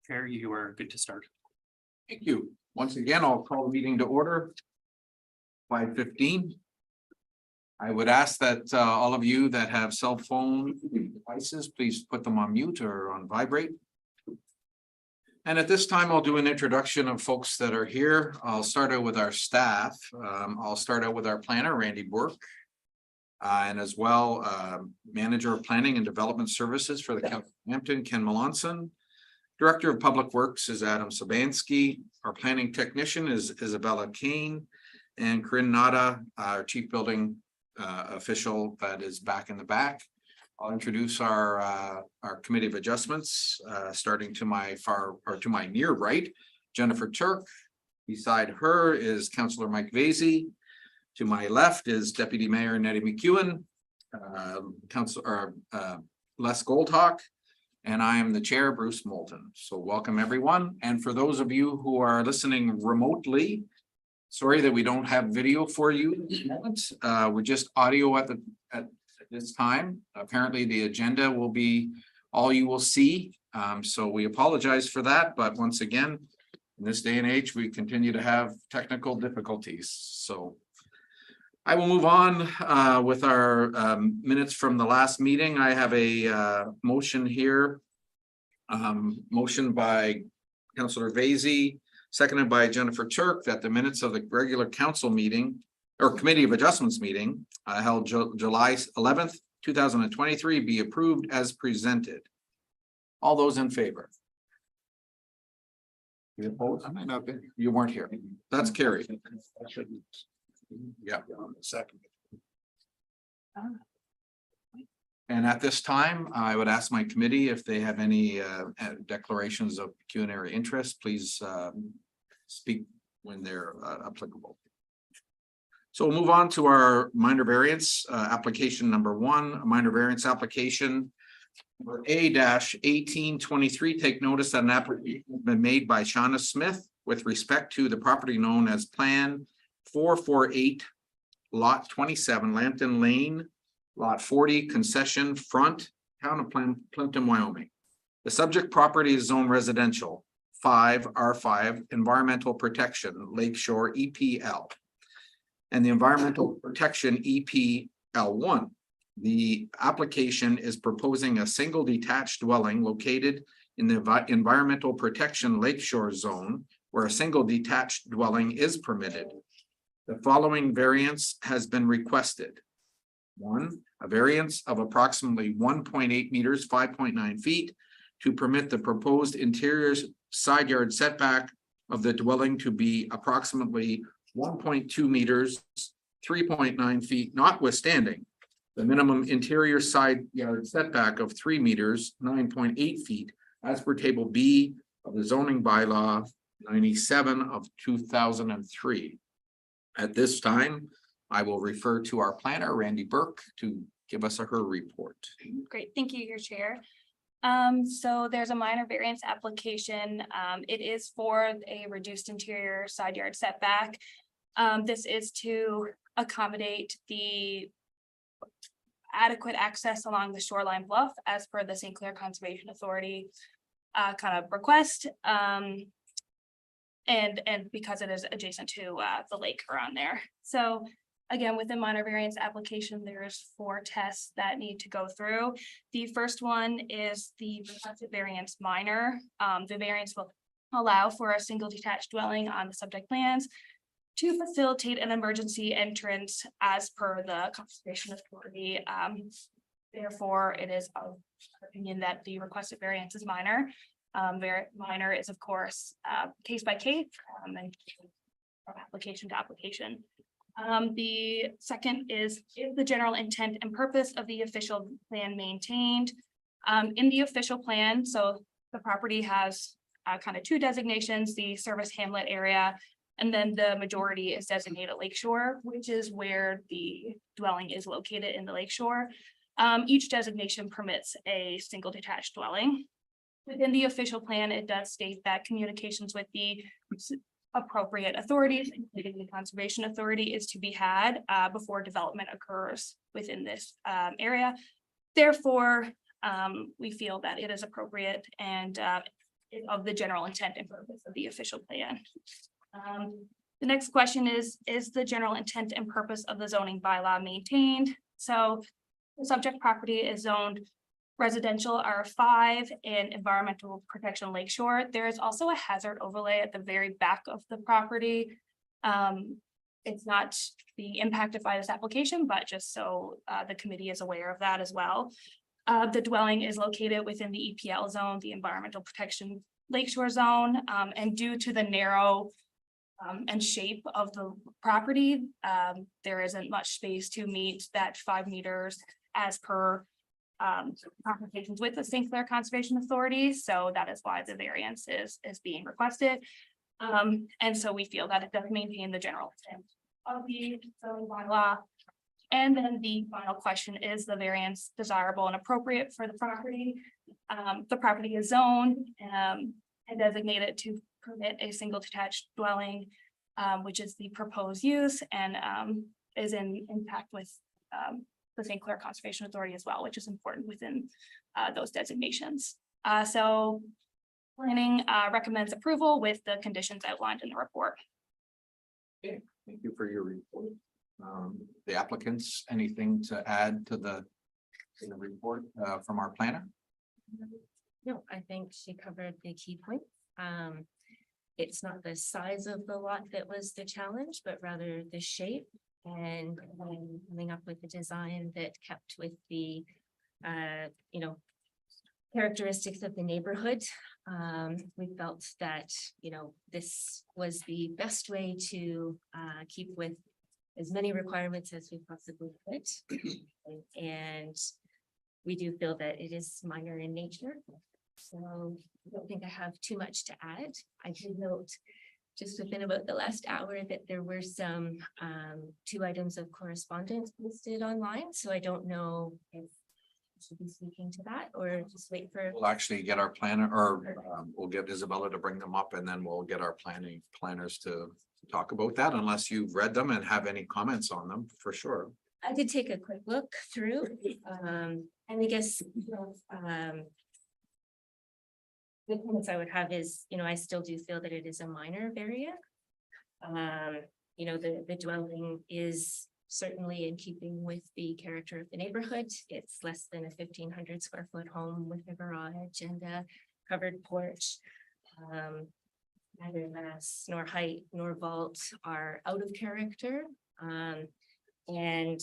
Chair, you are good to start. Thank you. Once again, I'll call the meeting to order. 5:15. I would ask that all of you that have cell phone devices, please put them on mute or on vibrate. And at this time, I'll do an introduction of folks that are here. I'll start out with our staff. I'll start out with our planner, Randy Burke. And as well, Manager of Planning and Development Services for the County of Plympton, Ken Melanson. Director of Public Works is Adam Sabansky. Our planning technician is Isabella Kane, and Corinne Nada, our chief building official that is back in the back. I'll introduce our committee of adjustments, starting to my far or to my near right, Jennifer Turk. Beside her is Councillor Mike Vasey. To my left is Deputy Mayor Nettie McEwen, Councillor Les Goldhawk. And I am the chair, Bruce Moulton. So welcome everyone. And for those of you who are listening remotely, sorry that we don't have video for you. We're just audio at this time. Apparently the agenda will be all you will see. So we apologize for that. But once again, in this day and age, we continue to have technical difficulties. So I will move on with our minutes from the last meeting. I have a motion here. Motion by Councillor Vasey, seconded by Jennifer Turk, that the minutes of the regular council meeting or committee of adjustments meeting held July 11th, 2023 be approved as presented. All those in favor? You opposed? I might not be. You weren't here. That's carried. Yeah. Second. And at this time, I would ask my committee if they have any declarations of pecuniary interest, please speak when they're applicable. So we'll move on to our minor variance application number 1, a minor variance application for A-1823. Take notice that an application has been made by Shauna Smith with respect to the property known as Plan 448, Lot 27, Lambton Lane, Lot 40, concession front, town of Plympton, Wyoming. The subject property is zone residential, 5R5, environmental protection, Lakeshore EPL, and the environmental protection EPL1. The application is proposing a single detached dwelling located in the environmental protection Lakeshore zone, where a single detached dwelling is permitted. The following variance has been requested. 1, a variance of approximately 1.8 meters, 5.9 feet, to permit the proposed interior side yard setback of the dwelling to be approximately 1.2 meters, 3.9 feet, notwithstanding the minimum interior side yard setback of 3 meters, 9.8 feet, as per table B of the zoning bylaw 97 of 2003. At this time, I will refer to our planner, Randy Burke, to give us her report. Great, thank you, your chair. So there's a minor variance application. It is for a reduced interior side yard setback. This is to accommodate the adequate access along the shoreline bluff as per the St. Clair Conservation Authority kind of request. And because it is adjacent to the lake around there. So again, with the minor variance application, there's 4 tests that need to go through. The first one is the requested variance minor. The variance will allow for a single detached dwelling on the subject plans to facilitate an emergency entrance as per the Conservation Authority. Therefore, it is of opinion that the requested variance is minor. Very minor is, of course, case by case and from application to application. The second is the general intent and purpose of the official plan maintained. In the official plan, so the property has kind of 2 designations, the service hamlet area, and then the majority is designated lakeshore, which is where the dwelling is located in the lakeshore. Each designation permits a single detached dwelling. Within the official plan, it does state that communications with the appropriate authorities, including the Conservation Authority, is to be had before development occurs within this area. Therefore, we feel that it is appropriate and is of the general intent and purpose of the official plan. The next question is the general intent and purpose of the zoning bylaw maintained? So the subject property is zoned residential R5 and environmental protection lakeshore. There is also a hazard overlay at the very back of the property. It's not being impacted by this application, but just so the committee is aware of that as well. The dwelling is located within the EPL zone, the environmental protection lakeshore zone, and due to the narrow and shape of the property, there isn't much space to meet that 5 meters as per conversations with the St. Clair Conservation Authority. So that is why the variance is being requested. And so we feel that it does maintain the general intent of the zoning bylaw. And then the final question, is the variance desirable and appropriate for the property? The property is zoned and designated to permit a single detached dwelling, which is the proposed use, and is in impact with the St. Clair Conservation Authority as well, which is important within those designations. So planning recommends approval with the conditions outlined in the report. Okay, thank you for your report. The applicants, anything to add to the report from our planner? No, I think she covered the key points. It's not the size of the lot that was the challenge, but rather the shape and coming up with a design that kept with the, characteristics of the neighborhood. We felt that, this was the best way to keep with as many requirements as we possibly could. And we do feel that it is minor in nature. So I don't think I have too much to add. I did note just within about the last hour that there were some 2 items of correspondence listed online. So I don't know if I should be speaking to that or just wait for. We'll actually get our planner, or we'll get Isabella to bring them up, and then we'll get our planners to talk about that, unless you've read them and have any comments on them, for sure. I did take a quick look through, and I guess, the comments I would have is, I still do feel that it is a minor variant. The dwelling is certainly in keeping with the character of the neighborhood. It's less than a 1,500 square foot home with a garage and a covered porch. Neither mass nor height nor vault are out of character. And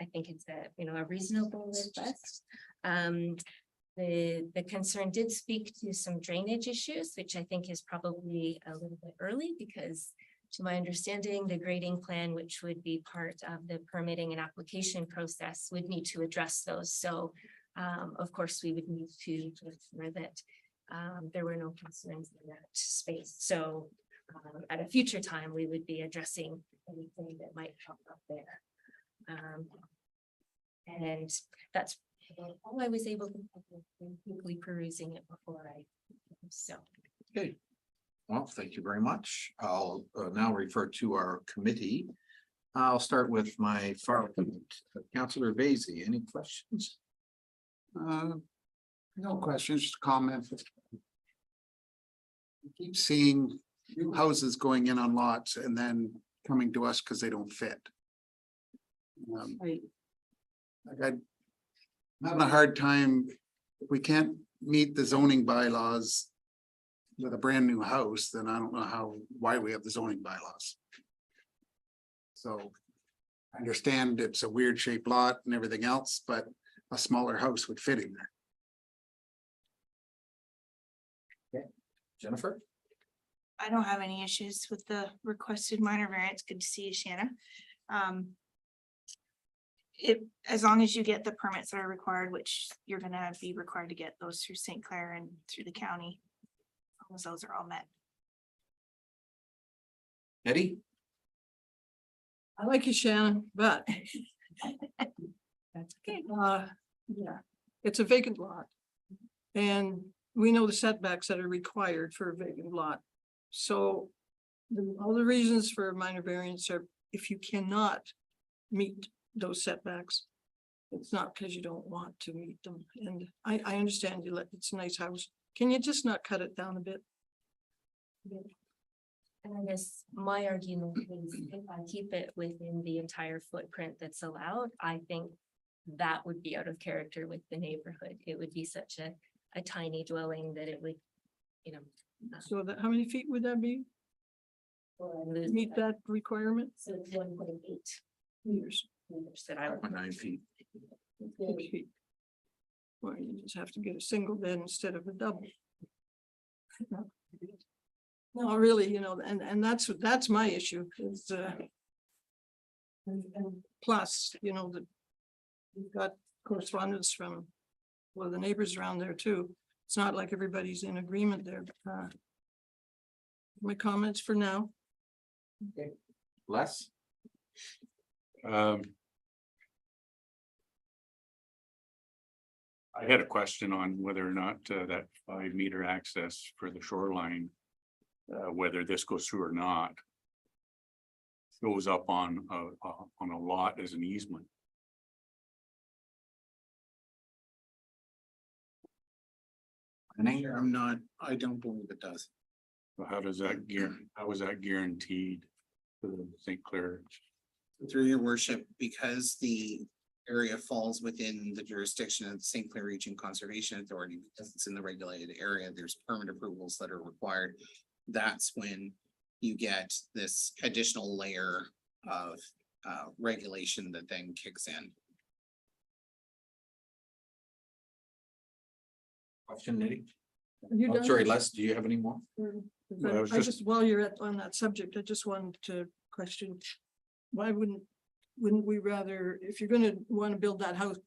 I think it's a reasonable request. The concern did speak to some drainage issues, which I think is probably a little bit early because to my understanding, the grading plan, which would be part of the permitting and application process, would need to address those. So of course, we would need to ensure that there were no concerns in that space. So at a future time, we would be addressing anything that might pop up there. And that's all I was able to quickly perusing it before so. Okay. Well, thank you very much. I'll now refer to our committee. I'll start with my far Councillor Vasey. Any questions? No questions, just a comment. We keep seeing new houses going in on lots and then coming to us because they don't fit. I'm having a hard time, if we can't meet the zoning bylaws with a brand new house, then I don't know why we have the zoning bylaws. So I understand it's a weird shaped lot and everything else, but a smaller house would fit in there. Okay, Jennifer? I don't have any issues with the requested minor variance. Good to see you, Shanna. As long as you get the permits that are required, which you're gonna be required to get those through St. Clair and through the county. As long as those are all met. Eddie? I like you, Shannon, but That's okay. yeah, it's a vacant lot. And we know the setbacks that are required for a vacant lot. So all the reasons for a minor variance are if you cannot meet those setbacks, it's not because you don't want to meet them. And I understand it's a nice house, can you just not cut it down a bit? And I guess my argument is if I keep it within the entire footprint that's allowed, I think that would be out of character with the neighborhood. It would be such a tiny dwelling that it would, you know. So that, how many feet would that be? Lose Meet that requirement? So it's 1.8 Meters. meters that I would. 9 feet. 6 feet. Well, you just have to get a single then instead of a double. No, really, you know, and that's my issue is, and plus, you know, that we've got correspondence from, well, the neighbors around there too. It's not like everybody's in agreement there, but, my comments for now. Les? I had a question on whether or not that 5 meter access for the shoreline, whether this goes through or not, goes up on a lot as an easement. I don't believe it does. So how does that how is that guaranteed to the St. Clair? Through your worship, because the area falls within the jurisdiction of the St. Clair Region Conservation Authority, because it's in the regulated area, there's permit approvals that are required. That's when you get this additional layer of regulation that then kicks in. Question, Nitty? You Oh, done sorry, this? Les, do you have any more? Well, I was I just- just, while you're on that subject, I just wanted to question, why wouldn't we rather, if you're gonna wanna build that house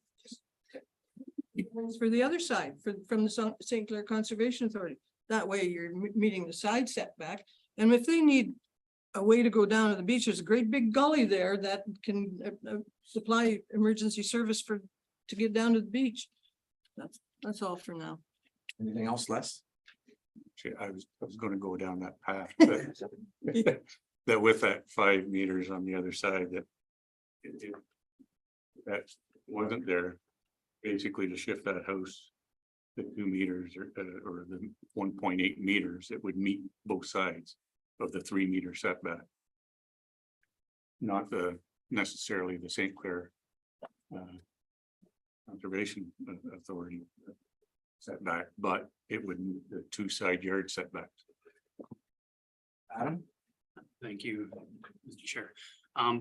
for the other side, from the St. Clair Conservation Authority, that way you're meeting the side setback, and if they need a way to go down to the beach, there's a great big gully there that can supply emergency service to get down to the beach. That's all for now. Anything else, Les? Actually, I was gonna go down that path, but that with that 5 meters on the other side, that wasn't there, basically to shift that house the 2 meters or the 1.8 meters, it would meet both sides of the 3 meter setback. Not necessarily the St. Clair Conservation Authority setback, but it would meet the 2 side yard setbacks. Adam? Thank you, Mr. Chair.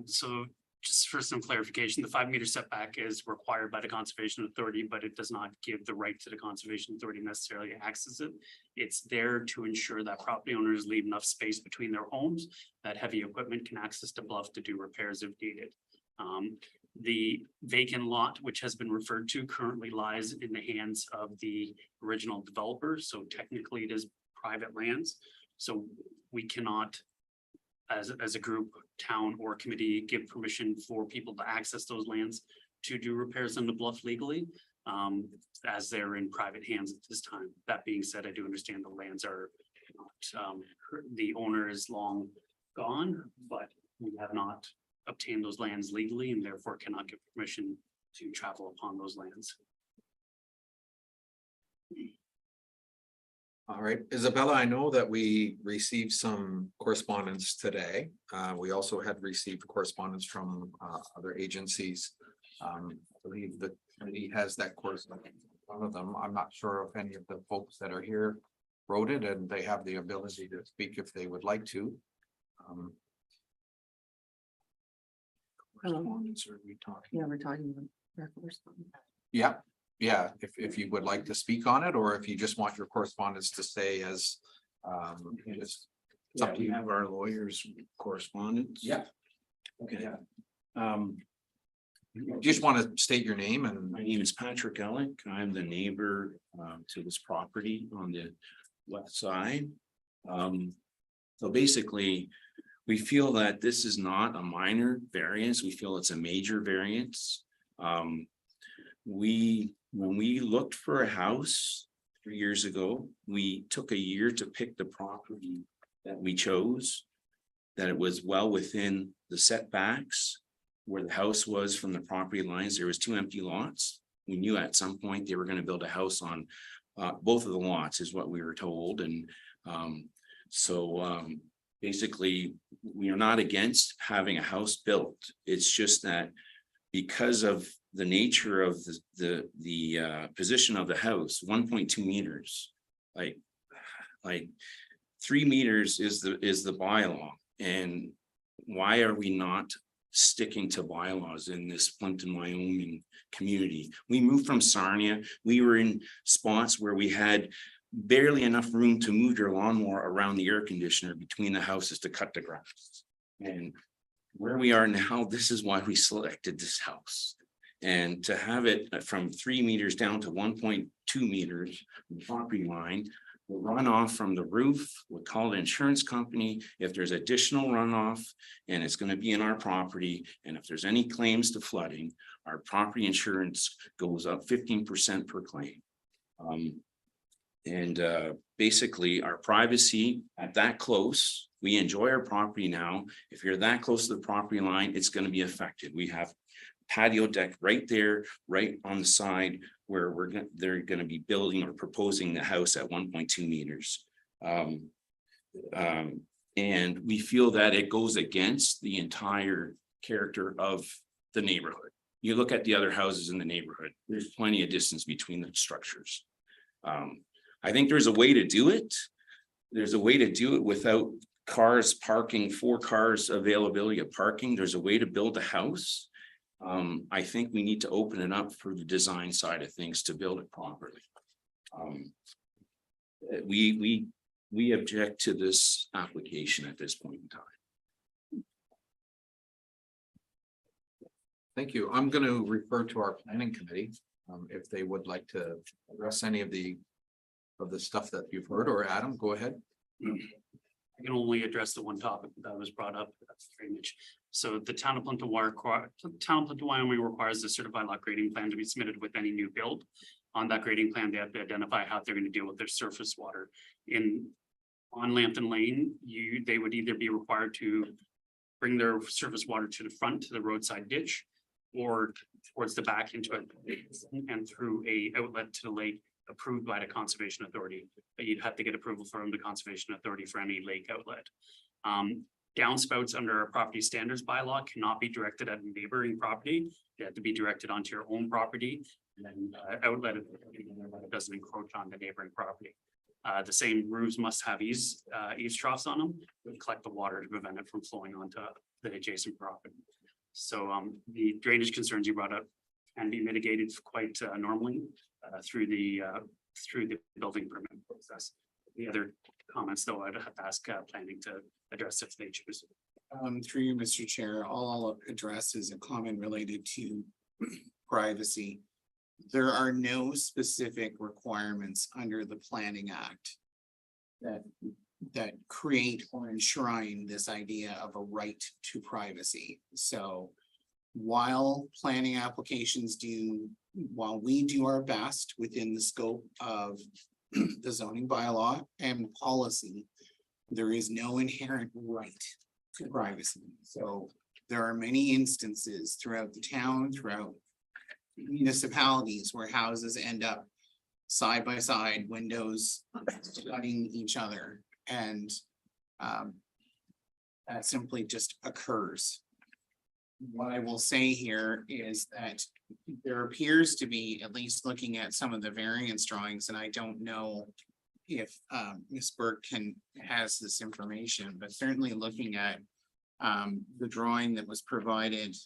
So just for some clarification, the 5 meter setback is required by the Conservation Authority, but it does not give the right to the Conservation Authority necessarily to access it. It's there to ensure that property owners leave enough space between their homes that heavy equipment can access the bluff to do repairs if needed. The vacant lot, which has been referred to, currently lies in the hands of the original developer, so technically it is private lands. So we cannot, as a group, town or committee, give permission for people to access those lands to do repairs on the bluff legally, as they're in private hands at this time. That being said, I do understand the lands are not, the owner is long gone, but we have not obtained those lands legally and therefore cannot give permission to travel upon those lands. All right, Isabella, I know that we received some correspondence today. We also had received correspondence from other agencies. I believe the committee has that correspondence. One of them, I'm not sure if any of the folks that are here wrote it, and they have the ability to speak if they would like to. Correspondence, are we talking? Yeah, we're talking about that correspondence. Yeah, if you would like to speak on it, or if you just want your correspondence to stay as. It's up to We you. have our lawyers' correspondence. Yeah. Okay. Yeah. You Just want to state your name and. My name is Patrick Ellick. I'm the neighbor to this property on the west side. So basically, we feel that this is not a minor variance. We feel it's a major variance. When we looked for a house 3 years ago, we took a year to pick the property that we chose. That it was well within the setbacks where the house was from the property lines. There was 2 empty lots. We knew at some point they were going to build a house on both of the lots is what we were told, and basically, we are not against having a house built. It's just that because of the nature of the position of the house, 1.2 meters, like 3 meters is the bylaw. And why are we not sticking to bylaws in this Plympton-Wyoming community? We moved from Sarnia. We were in spots where we had barely enough room to move your lawnmower around the air conditioner between the houses to cut the grass. And where we are now, this is why we selected this house. And to have it from 3 meters down to 1.2 meters from the property line, the runoff from the roof, we'll call the insurance company. If there's additional runoff and it's going to be in our property, and if there's any claims to flooding, our property insurance goes up 15% per claim. Basically our privacy at that close, we enjoy our property now. If you're that close to the property line, it's going to be affected. We have patio deck right there, right on the side where they're going to be building or proposing the house at 1.2 meters. And we feel that it goes against the entire character of the neighborhood. You look at the other houses in the neighborhood, there's plenty of distance between the structures. I think there's a way to do it. There's a way to do it without cars parking, 4 cars availability of parking. There's a way to build a house. I think we need to open it up for the design side of things to build it properly. We object to this application at this point in time. Thank you. I'm going to refer to our planning committee, if they would like to address any of the stuff that you've heard, or Adam, go ahead. I can only address the one topic that was brought up, that's drainage. So the town of Plympton-Wyoming requires a certified lot grading plan to be submitted with any new build. On that grading plan, they have to identify how they're going to deal with their surface water. On Lambton Lane, they would either be required to bring their surface water to the front to the roadside ditch, or towards the back into it and through a outlet to the lake approved by the Conservation Authority. But you'd have to get approval from the Conservation Authority for any lake outlet. Downspouts under our property standards bylaw cannot be directed at a neighboring property. They have to be directed onto your own property, and then outlet it doesn't encroach on the neighboring property. The same roofs must have eaves troughs on them to collect the water to prevent it from flowing onto the adjacent property. So the drainage concerns you brought up can be mitigated quite normally through the building permit process. The other comments, though, I'd have to ask planning to address if they choose. Through you, Mr. Chair, all I'll address is a comment related to privacy. There are no specific requirements under the Planning Act that create or enshrine this idea of a right to privacy. So while planning applications while we do our best within the scope of the zoning bylaw and policy, there is no inherent right to privacy. So there are many instances throughout the town, throughout municipalities, where houses end up side by side, windows flooding each other, and that simply just occurs. What I will say here is that there appears to be, at least looking at some of the variance drawings, and I don't know if Ms. Burke has this information, but certainly looking at the drawing that was provided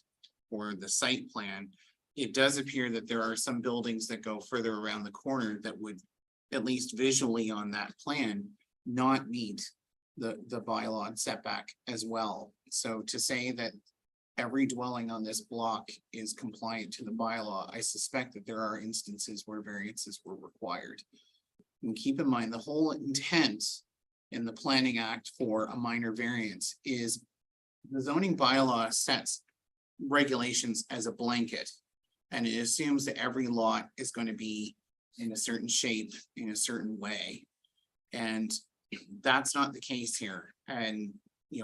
for the site plan, it does appear that there are some buildings that go further around the corner that would, at least visually on that plan, not meet the bylaw setback as well. So to say that every dwelling on this block is compliant to the bylaw, I suspect that there are instances where variances were required. And keep in mind, the whole intent in the Planning Act for a minor variance is the zoning bylaw sets regulations as a blanket, and it assumes that every lot is going to be in a certain shape, in a certain way. And that's not the case here. And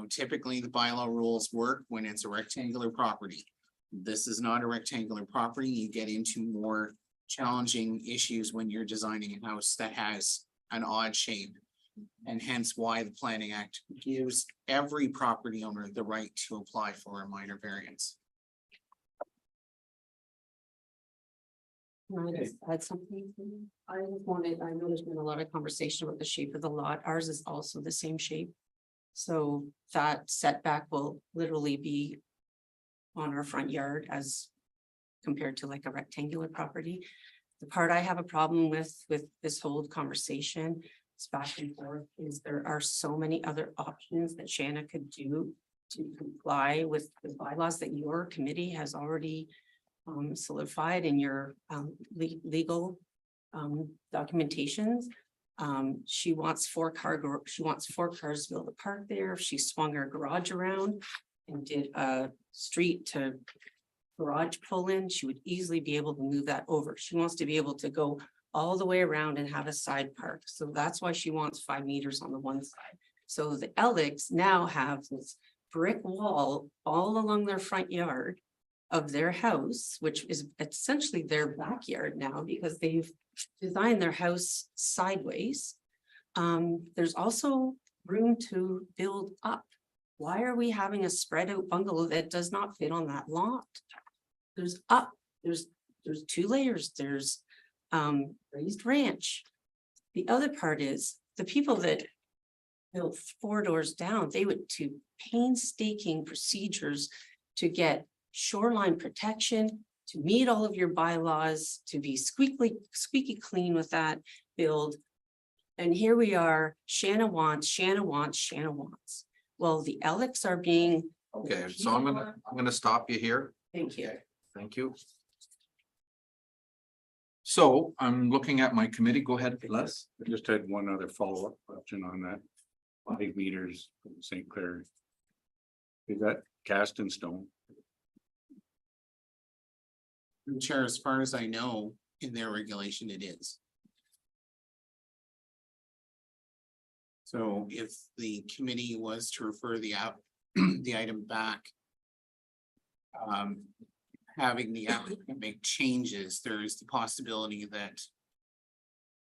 typically the bylaw rules work when it's a rectangular property. This is not a rectangular property. You get into more challenging issues when you're designing a house that has an odd shape. And hence why the Planning Act gives every property owner the right to apply for a minor variance. Can I just add something? I know there's been a lot of conversation about the shape of the lot. Ours is also the same shape. So that setback will literally be on our front yard as compared to like a rectangular property. The part I have a problem with this whole conversation, it's back and forth, is there are so many other options that Shanna could do to comply with the bylaws that your committee has already solidified in your legal documentations. She wants she wants 4 cars to be able to park there. If she swung her garage around and did a street to garage pull in, she would easily be able to move that over. She wants to be able to go all the way around and have a side park. So that's why she wants 5 meters on the one side. So the Ellicks now have this brick wall all along their front yard of their house, which is essentially their backyard now because they've designed their house sideways. There's also room to build up. Why are we having a spread out bungalow that does not fit on that lot? There's 2 layers, there's raised ranch. The other part is the people that built 4 doors down, they went to painstaking procedures to get shoreline protection, to meet all of your bylaws, to be squeaky clean with that build. And here we are, Shanna wants. Well, the Ellicks are being. Okay, so I'm gonna stop you here. Thank you. Thank you. So I'm looking at my committee. Go ahead, Les. I just had one other follow-up question on that. 5 meters from St. Clair. Is that cast in stone? Chair, as far as I know, in their regulation, it is. So if the committee was to refer the the item back. Having the applicant make changes, there is the possibility that.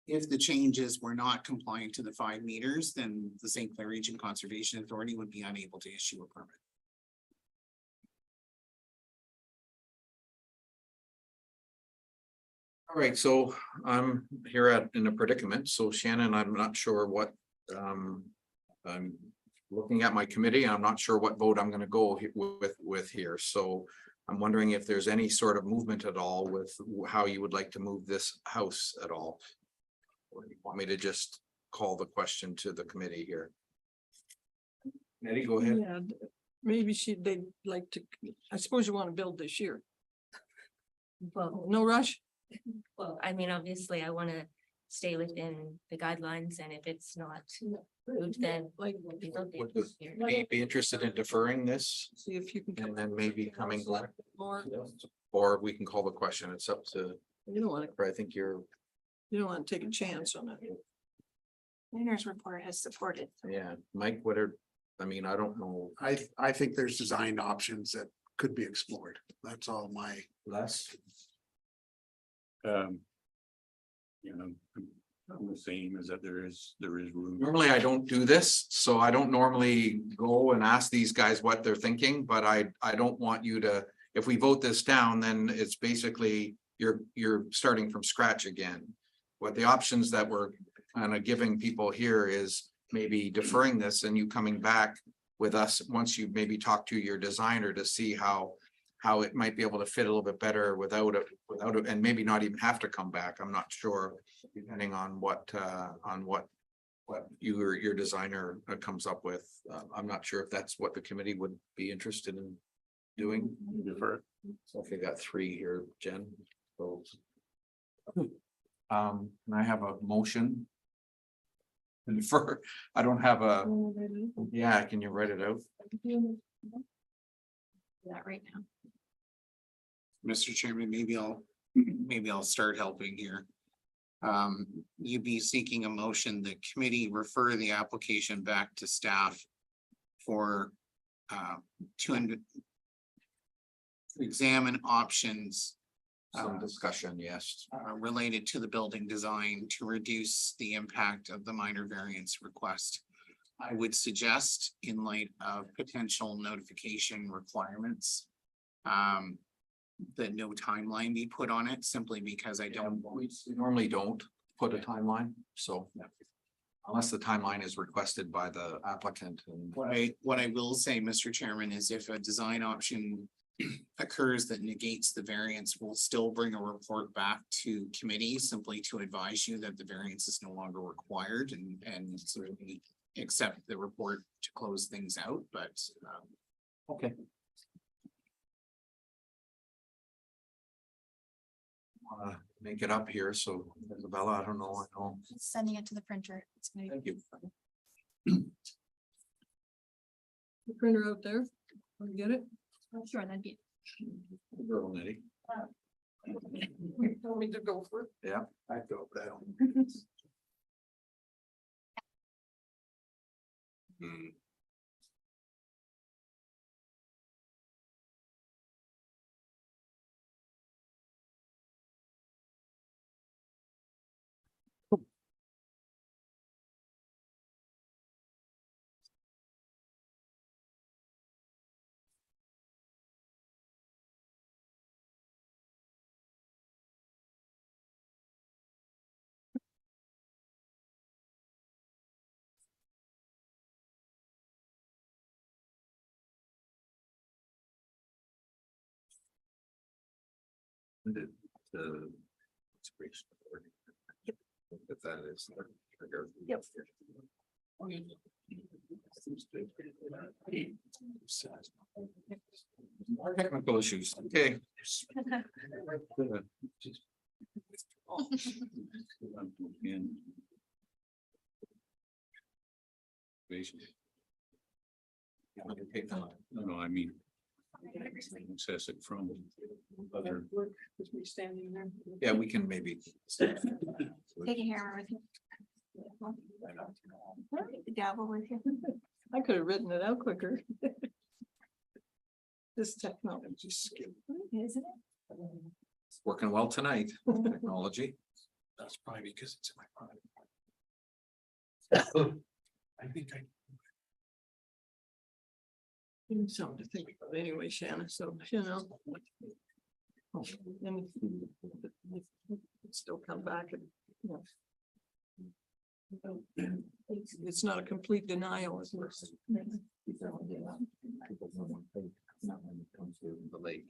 If the changes were not compliant to the 5 meters, then the St. Clair Region Conservation Authority would be unable to issue a permit. All right, so I'm here in a predicament. So Shannon, I'm not sure what, I'm looking at my committee. I'm not sure what vote I'm gonna go with here. So I'm wondering if there's any sort of movement at all with how you would like to move this house at all. Or you want me to just call the question to the committee here? Eddie, go ahead. Yeah, maybe they'd like to, I suppose you want to build this year. Well, No rush? well, I mean, obviously I want to stay within the guidelines and if it's not approved, then Like, we don't do Would it this year. be interested in deferring this see if you can. and then maybe coming back, More, or we can call the question. It's up to, you don't want I think you're, to take a chance on it. Planner's report has supported. yeah, Mike, what are, I mean, I don't know. I think there's design options that could be explored. That's all my. Les? You know, I'm the same as that there is room. Normally I don't do this, so I don't normally go and ask these guys what they're thinking, but I don't want you to, if we vote this down, then it's basically you're starting from scratch again. What the options that we're kind of giving people here is maybe deferring this and you coming back with us once you maybe talk to your designer to see how it might be able to fit a little bit better without it, and maybe not even have to come back. I'm not sure, depending on what you or your designer comes up with. I'm not sure if that's what the committee would be interested in doing. Defer. So if you got 3 here, Jen. So. Can I have a motion? And for, I don't have a, yeah, can you write it out? That right now. Mr. Chairman, maybe I'll start helping here. You'd be seeking a motion, the committee refer the application back to staff for to examine options Some discussion, yes. related to the building design to reduce the impact of the minor variance request. I would suggest in light of potential notification requirements. That no timeline be put on it simply because I don't want. We normally don't put a timeline, so. Unless the timeline is requested by the applicant and. What I will say, Mr. Chairman, is if a design option occurs that negates the variance, we'll still bring a report back to committee simply to advise you that the variance is no longer required and certainly accept the report to close things out, but Okay. Make it up here, so Isabella, I don't know, I know, Sending it to the printer. It's gonna thank you. The printer out there, want to get it? Sure, that'd be. Girl, Nettie. Tell me to go for it. Yeah. I felt that. Hmm. The. If that is. Yep. Technical issues, okay. No, I mean. Access it from other. Just me standing there. Yeah, we can maybe. Take a hammer with you. The gavel with you. I could have written it out quicker. This technology skill. Isn't it? Working well tonight, technology. That's probably because it's in my product. I think I. Something to think about anyway, Shannon, so, you know. And still come back and, you know. It's not a complete denial. It's worse. The lake.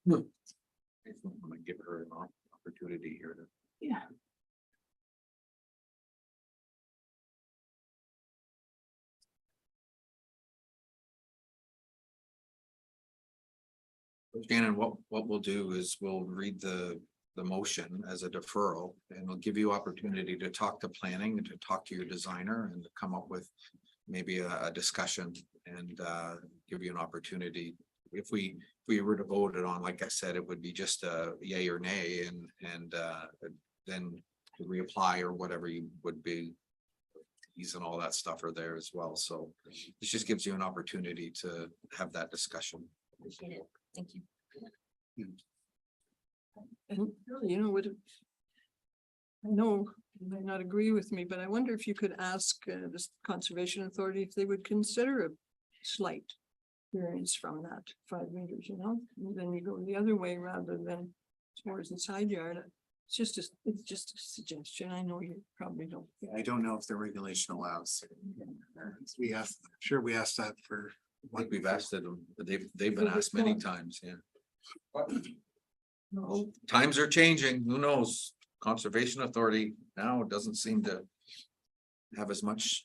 I'm gonna give her an opportunity here to. Yeah. Shannon, what we'll do is we'll read the motion as a deferral and we'll give you opportunity to talk to planning and to talk to your designer and to come up with maybe a discussion and give you an opportunity. If we were to vote it on, like I said, it would be just a yay or nay and then to reapply or whatever you would be. Fees and all that stuff are there as well. So this just gives you an opportunity to have that discussion. Appreciate it. Thank you. And you know what? I know you might not agree with me, but I wonder if you could ask the Conservation Authority if they would consider a slight variance from that 5 meters, you know, and then you go the other way rather than towards the side yard. It's just a suggestion. I know you probably don't. I don't know if the regulation allows. We asked, sure, we asked that for. I think we've asked it, but they've been asked many times, yeah. No, Times are changing, who knows? Conservation Authority now doesn't seem to have as much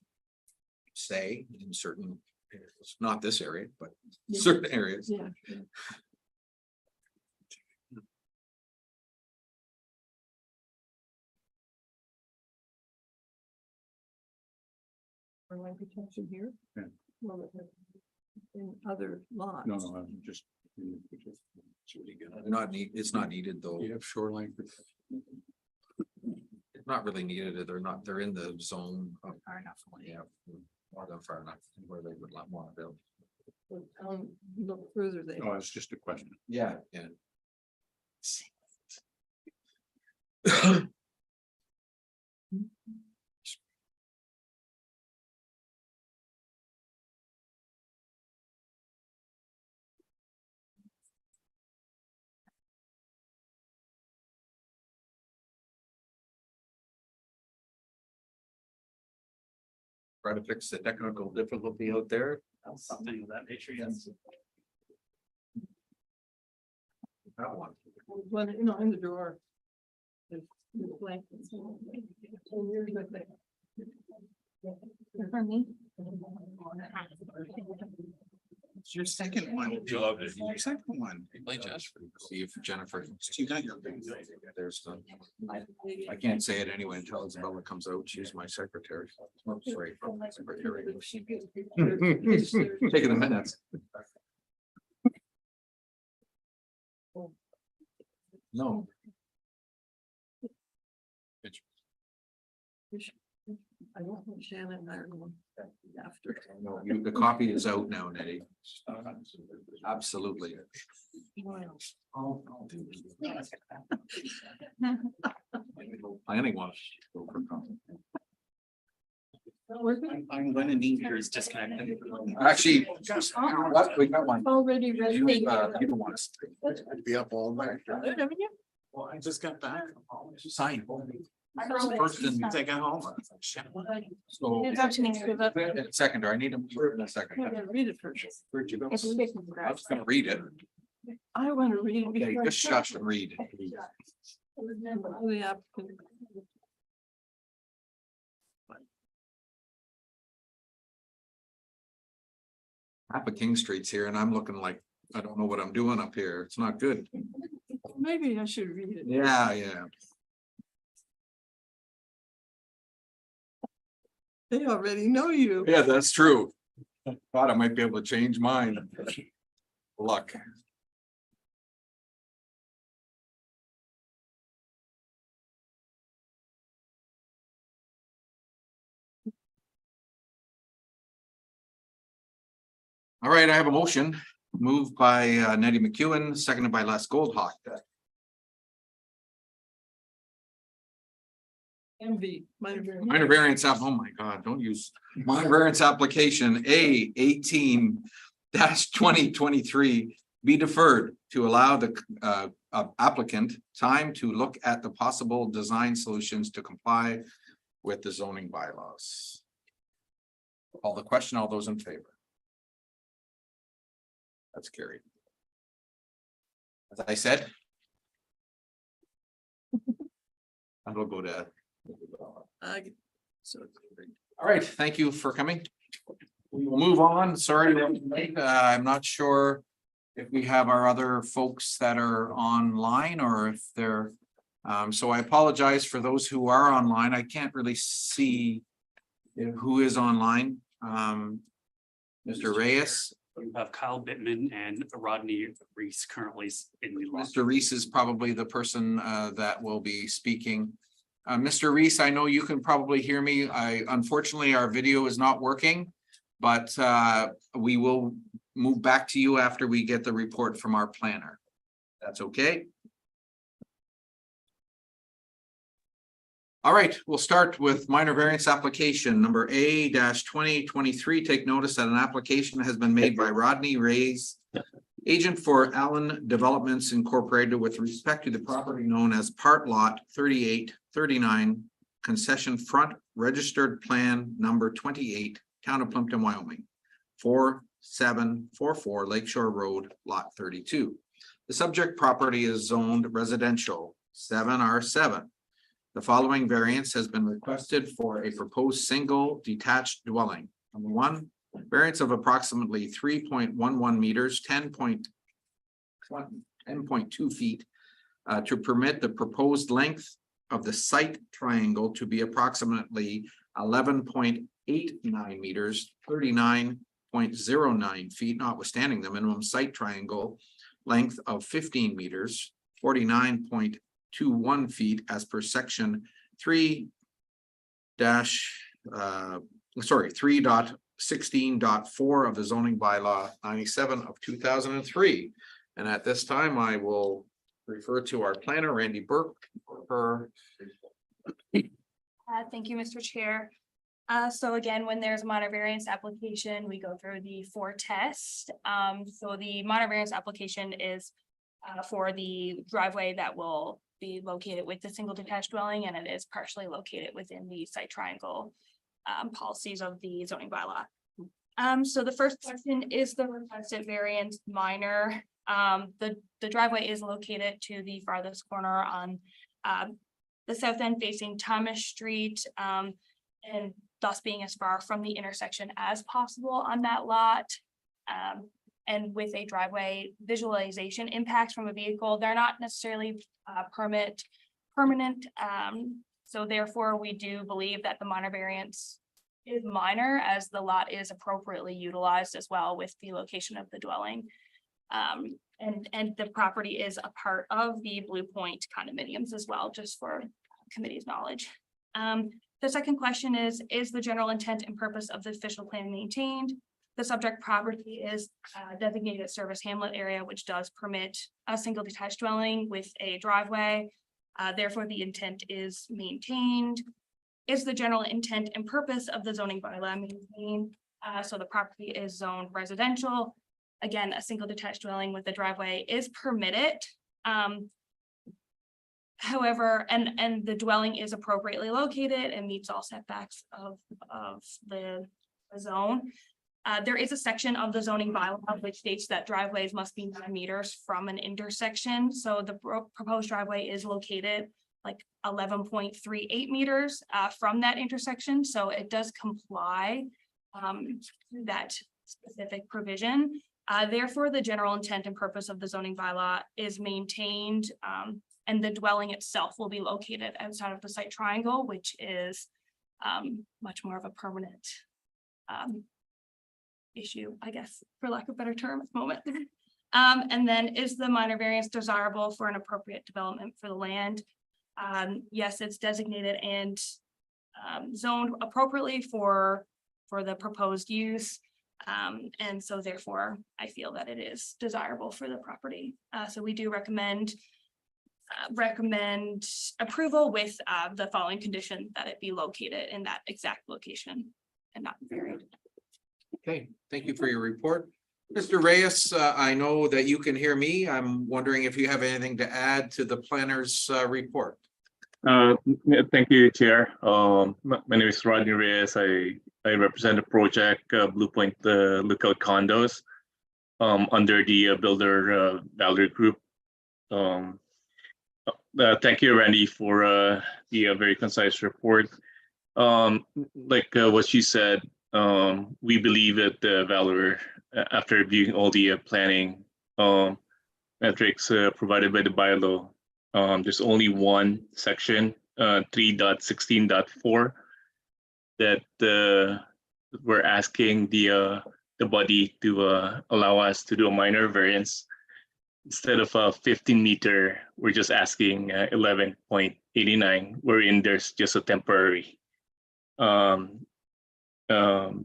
say in certain areas, not this area, but Yeah. certain areas. yeah. Or line protection here. Yeah. Well, in other lots. No, I'm just. Not need, it's not needed though. You have shoreline protection. not really needed, they're in the zone. Far enough away. Yeah, more than far enough where they would want to build. Look further there. No, it's just a question. Yeah, yeah. Try to fix the technical difficulty out there. Something of that nature, yes. That one. When, you know, in the drawer. There's blank. And you're good there. For me. It's your second one. You loved it. Your second one. See if Jennifer. You got your. There's the. I can't say it anyway until Isabella comes out. She's my secretary. Oh, sorry, my secretary. Taking the minutes. No. I don't think Shannon and I are going after. No, the copy is out now, Nettie. Absolutely. Planning wants. to go for copy. I'm gonna need Here is disconnected. Actually, what, we got one. Already ready. You don't want us. Be up all night. Well, I just got back. Sign. First and Take it home. so. It's up to me. Second, I need them in a second. Read it first. Where'd you go? If you get some I grass. was gonna read it. I want to read. Okay, before I just start. shush and read. The applicant. Half of King Street's here and I'm looking like, I don't know what I'm doing up here. It's not good. Maybe I should read it. Yeah, yeah. They already know you. Yeah, that's true. Thought I might be able to change mine. Luck. All right, I have a motion moved by Nettie McEwen, seconded by Les Goldhawk. MV. Minor variance app, oh my God, don't use minor variance application A 18-2023 be deferred to allow the applicant time to look at the possible design solutions to comply with the zoning bylaws. Call the question, all those in favor? That's carried. As I said. I will go to. So. All right, thank you for coming. We will move on. Sorry, we're late. I'm not sure if we have our other folks that are online or if they're. So I apologize for those who are online. I can't really see who is online. Mr. Reyes. You have Kyle Bittman and Rodney Reese currently in the lot. Mr. Reese is probably the person that will be speaking. Mr. Reese, I know you can probably hear me. Unfortunately, our video is not working, but we will move back to you after we get the report from our planner. That's okay. All right, we'll start with minor variance application number A-2023. Take notice that an application has been made by Rodney Reyes, agent for Allen Developments Incorporated, with respect to the property known as Part Lot 3839, concession front registered plan number 28, Town of Plympton, Wyoming, 4744 Lakeshore Road, Lot 32. The subject property is zoned residential 7R7. The following variance has been requested for a proposed single detached dwelling. Number one, variance of approximately 3.11 meters, 10.2 feet to permit the proposed length of the site triangle to be approximately 11.89 meters, 39.09 feet, notwithstanding the minimum site triangle length of 15 meters, 49.21 feet as per section 3 3.16.4 of the zoning bylaw 97 of 2003. And at this time, I will refer to our planner, Randy Burke, for Thank you, Mr. Chair. So again, when there's a minor variance application, we go through the 4 tests. So the minor variance application is for the driveway that will be located with the single detached dwelling, and it is partially located within the site triangle policies of the zoning bylaw. So the first question is the requested variance minor. The driveway is located to the farthest corner on the south end facing Thomas Street, and thus being as far from the intersection as possible on that lot. And with a driveway visualization impacts from a vehicle, they're not necessarily permanent. So therefore, we do believe that the minor variance is minor, as the lot is appropriately utilized as well with the location of the dwelling. And the property is a part of the Blue Point condominiums as well, just for committee's knowledge. The second question is the general intent and purpose of the official plan maintained? The subject property is designated service hamlet area, which does permit a single detached dwelling with a driveway. Therefore, the intent is maintained. Is the general intent and purpose of the zoning bylaw maintained? So the property is zoned residential. Again, a single detached dwelling with a driveway is permitted. However, and the dwelling is appropriately located and meets all setbacks of the zone. There is a section of the zoning bylaw which states that driveways must be 9 meters from an intersection. So the proposed driveway is located like 11.38 meters from that intersection. So it does comply to that specific provision. Therefore, the general intent and purpose of the zoning bylaw is maintained, and the dwelling itself will be located outside of the site triangle, which is much more of a permanent issue, I guess, for lack of a better term at the moment. And then, is the minor variance desirable for an appropriate development for the land? Yes, it's designated and zoned appropriately for the proposed use. And so therefore, I feel that it is desirable for the property. So we do recommend approval with the following condition, that it be located in that exact location and not varied. Okay, thank you for your report. Mr. Reyes, I know that you can hear me. I'm wondering if you have anything to add to the planner's report. Thank you, Chair. My name is Rodney Reyes. I represent the project Blue Point Lookout Condos under the builder Valerie Group. Thank you, Randy, for the very concise report. Like what she said, we believe that Valerie, after reviewing all the planning metrics provided by the bylaw, there's only one section, 3.16.4, that we're asking the body to allow us to do a minor variance. Instead of a 15-meter, we're just asking 11.89, wherein there's just a temporary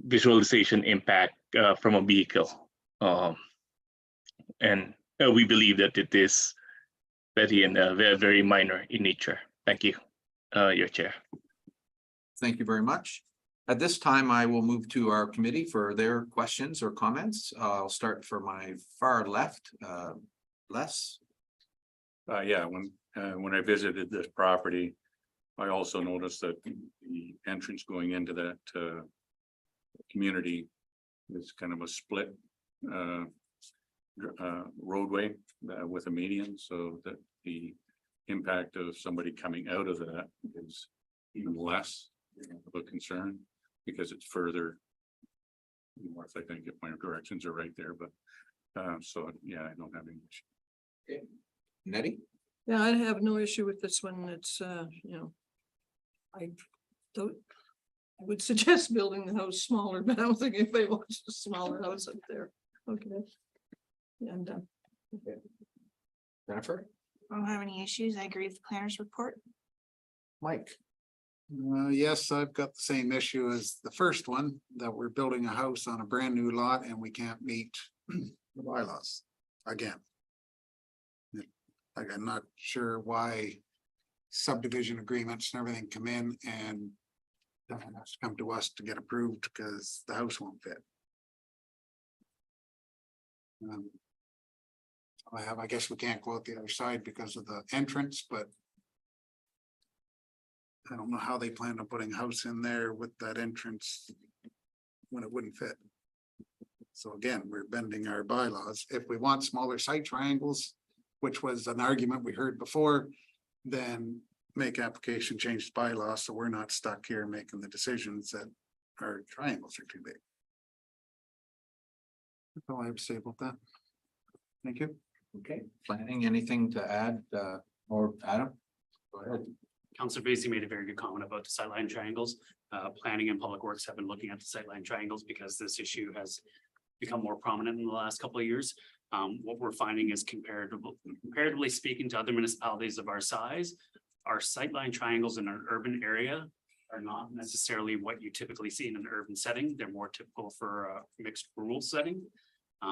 visualization impact from a vehicle. And we believe that it is petty and very minor in nature. Thank you, your chair. Thank you very much. At this time, I will move to our committee for their questions or comments. I'll start for my far left, Les. Yeah, when I visited this property, I also noticed that the entrance going into that community is kind of a split roadway with a median, so that the impact of somebody coming out of that is even less of a concern, because it's further north. I think if my directions are right there, but so yeah, I don't have any issue. Okay. Nettie? Yeah, I have no issue with this one. It's, I would suggest building the house smaller, but I don't think anybody wants a smaller house up there. Okay. Yeah, I'm done. Okay. Jennifer? I don't have any issues. I agree with the planner's report. Mike? Yes, I've got the same issue as the first one, that we're building a house on a brand new lot and we can't meet the bylaws again. Like, I'm not sure why subdivision agreements and everything come in and it has to come to us to get approved because the house won't fit. I guess we can't go out the other side because of the entrance, but I don't know how they plan on putting a house in there with that entrance when it wouldn't fit. So again, we're bending our bylaws. If we want smaller site triangles, which was an argument we heard before, then make application change the bylaw so we're not stuck here making the decisions that our triangles are too big. That's all I have to say about that. Thank you. Okay, planning, anything to add, or Adam? Go ahead. Councilor Basie made a very good comment about the sightline triangles. Planning and Public Works have been looking at the sightline triangles because this issue has become more prominent in the last couple of years. What we're finding is comparatively speaking to other municipalities of our size, our sightline triangles in an urban area are not necessarily what you typically see in an urban setting. They're more typical for a mixed rural setting.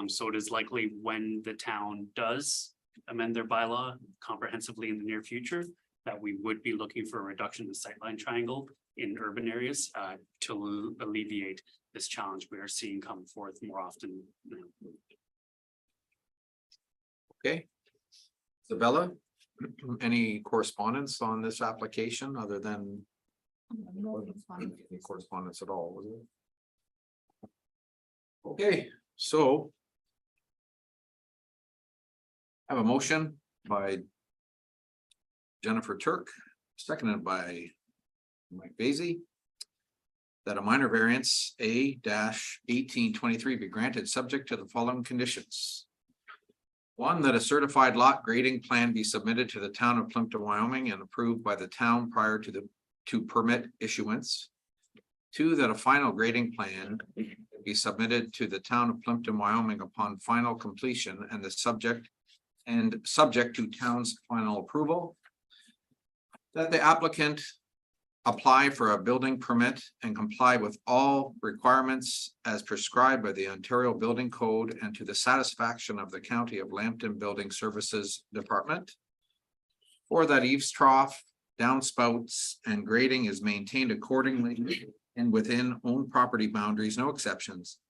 So it is likely when the town does amend their bylaw comprehensively in the near future, that we would be looking for a reduction in the sightline triangle in urban areas to alleviate this challenge we are seeing come forth more often. Okay. Isabella, any correspondence on this application other than? Any correspondence at all, was it? Okay, so. I have a motion by Jennifer Turk, seconded by Mike Basie, that a minor variance A-1823 be granted subject to the following conditions. One, that a certified lot grading plan be submitted to the town of Plympton-Wyoming and approved by the town prior to permit issuance. Two, that a final grading plan be submitted to the town of Plympton-Wyoming upon final completion and subject to town's final approval. That the applicant apply for a building permit and comply with all requirements as prescribed by the Ontario Building Code and to the satisfaction of the County of Lambton Building Services Department. Or that eaves trough, downspouts, and grading is maintained accordingly and within own property boundaries, no exceptions.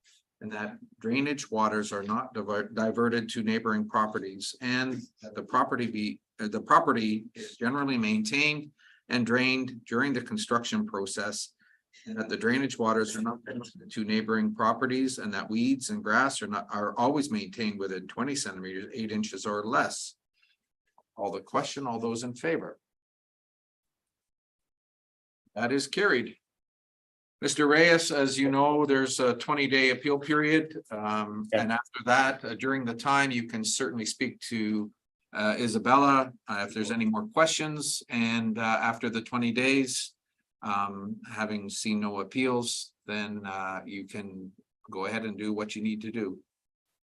And that drainage waters are not diverted to neighboring properties, and that the property is generally maintained and drained during the construction process, and that the drainage waters are not to neighboring properties, and that weeds and grass are always maintained within 20 centimeters, 8 inches or less. All those in favor? That is carried. Mr. Reyes, as you know, there's a 20-day appeal period. And after that, during the time, you can certainly speak to Isabella if there's any more questions. And after the 20 days, having seen no appeals, then you can go ahead and do what you need to do.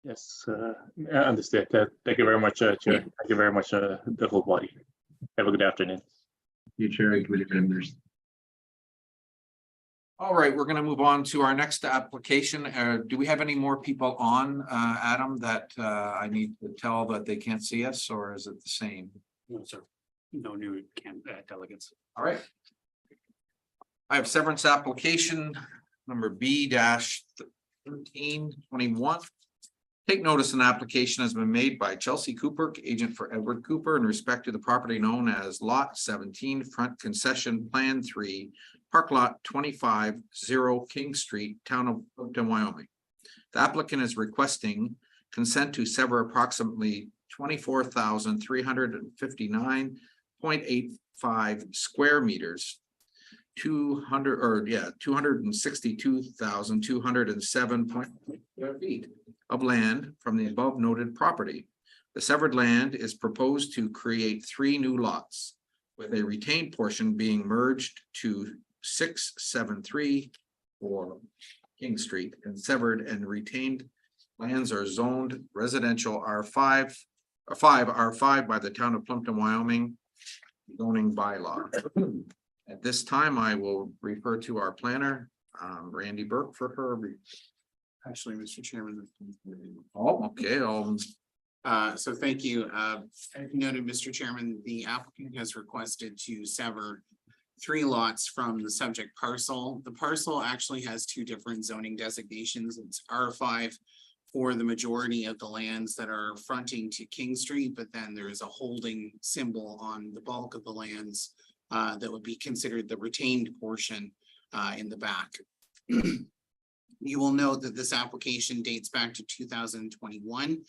Yes, I understand. Thank you very much, Chair. Thank you very much, the whole body. Have a good afternoon. You Chair and committee members. All right, we're going to move on to our next application. Do we have any more people on, Adam, that I need to tell that they can't see us, or is it the same? No, sir. No new delegates. All right. I have severance application number B-1321. Take notice an application has been made by Chelsea Cooper, agent for Edward Cooper, in respect to the property known as Lot 17, Front Concession Plan 3, Park Lot 25-0 King Street, Town of Plympton, Wyoming. The applicant is requesting consent to sever approximately 24,359.85 square meters, 262,207 square feet of land from the above noted property. The severed land is proposed to create 3 new lots, with a retained portion being merged to 673 for King Street, and severed and retained lands are zoned residential R5 by the town of Plympton, Wyoming zoning bylaw. At this time, I will refer to our planner, Randy Burke, for her. Actually, Mr. Chairman. Oh, okay, So thank you. As noted, Mr. Chairman, the applicant has requested to sever 3 lots from the subject parcel. The parcel actually has 2 different zoning designations. It's R5 for the majority of the lands that are fronting to King Street, but then there is a holding symbol on the bulk of the lands that would be considered the retained portion in the back. You will note that this application dates back to 2021.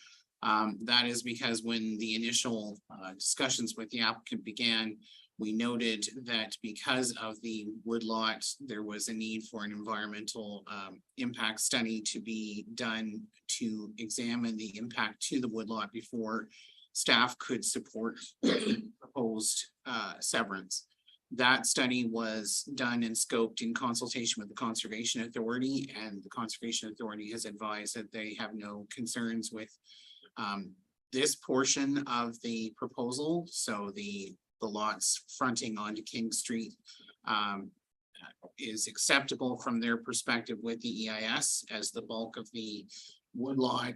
That is because when the initial discussions with the applicant began, we noted that because of the woodlot, there was a need for an environmental impact study to be done to examine the impact to the woodlot before staff could support the proposed severance. That study was done and scoped in consultation with the Conservation Authority, and the Conservation Authority has advised that they have no concerns with this portion of the proposal. So the lots fronting onto King Street is acceptable from their perspective with the EIS, as the bulk of the woodlot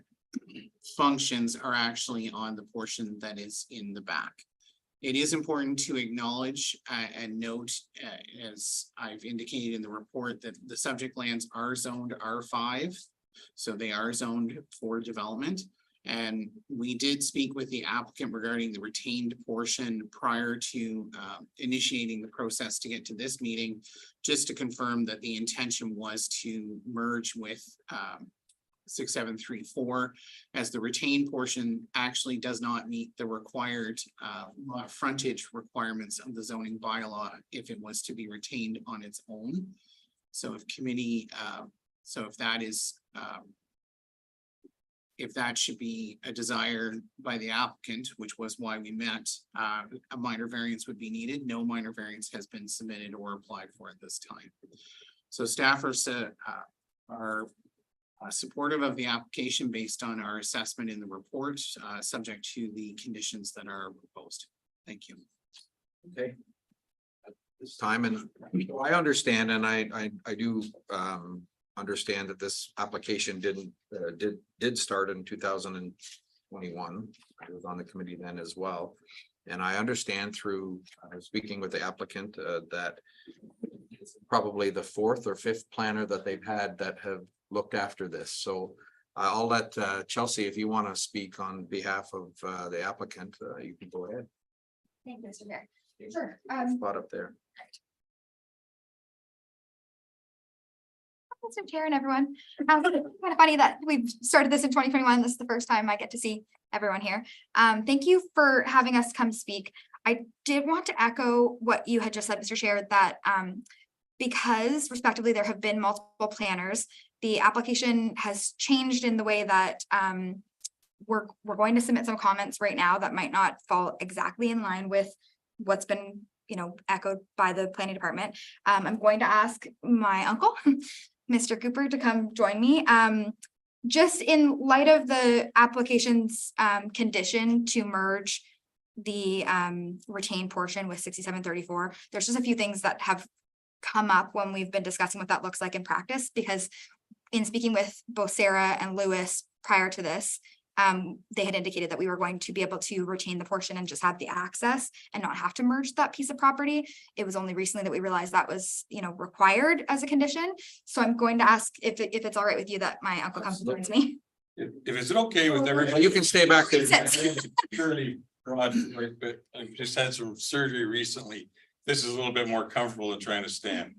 functions are actually on the portion that is in the back. It is important to acknowledge and note, as I've indicated in the report, that the subject lands are zoned R5. So they are zoned for development. And we did speak with the applicant regarding the retained portion prior to initiating the process to get to this meeting, just to confirm that the intention was to merge with 6734, as the retained portion actually does not meet the required lot frontage requirements of the zoning bylaw if it was to be retained on its own. So if committee, if that should be a desire by the applicant, which was why we met, a minor variance would be needed. No minor variance has been submitted or applied for at this time. So staffers are supportive of the application based on our assessment in the report, subject to the conditions that are proposed. Thank you. okay. At this time, and I understand, and I do understand that this application did start in 2021. I was on the committee then as well. And I understand through speaking with the applicant that it's probably the 4th or 5th planner that they've had that have looked after this. So I'll let Chelsea, if you want to speak on behalf of the applicant, you can go ahead. Thank you, Mr. Chair. Sure. Spot up there. Mr. Chair and everyone. Kind of funny that we've started this in 2021. This is the first time I get to see everyone here. Thank you for having us come speak. I did want to echo what you had just said, Mr. Chair, that because respectively there have been multiple planners, the application has changed in the way that we're going to submit some comments right now that might not fall exactly in line with what's been, echoed by the planning department. I'm going to ask my uncle, Mr. Cooper, to come join me. Just in light of the application's condition to merge the retained portion with 6734, there's just a few things that have come up when we've been discussing what that looks like in practice, because in speaking with both Sarah and Lewis prior to this, they had indicated that we were going to be able to retain the portion and just have the access and not have to merge that piece of property. It was only recently that we realized that was, required as a condition. So I'm going to ask if it's all right with you that my uncle comes and joins me. If it's okay with everybody. You can stay back there. Fairly broad, but I've just had some surgery recently. This is a little bit more comfortable than trying to stand.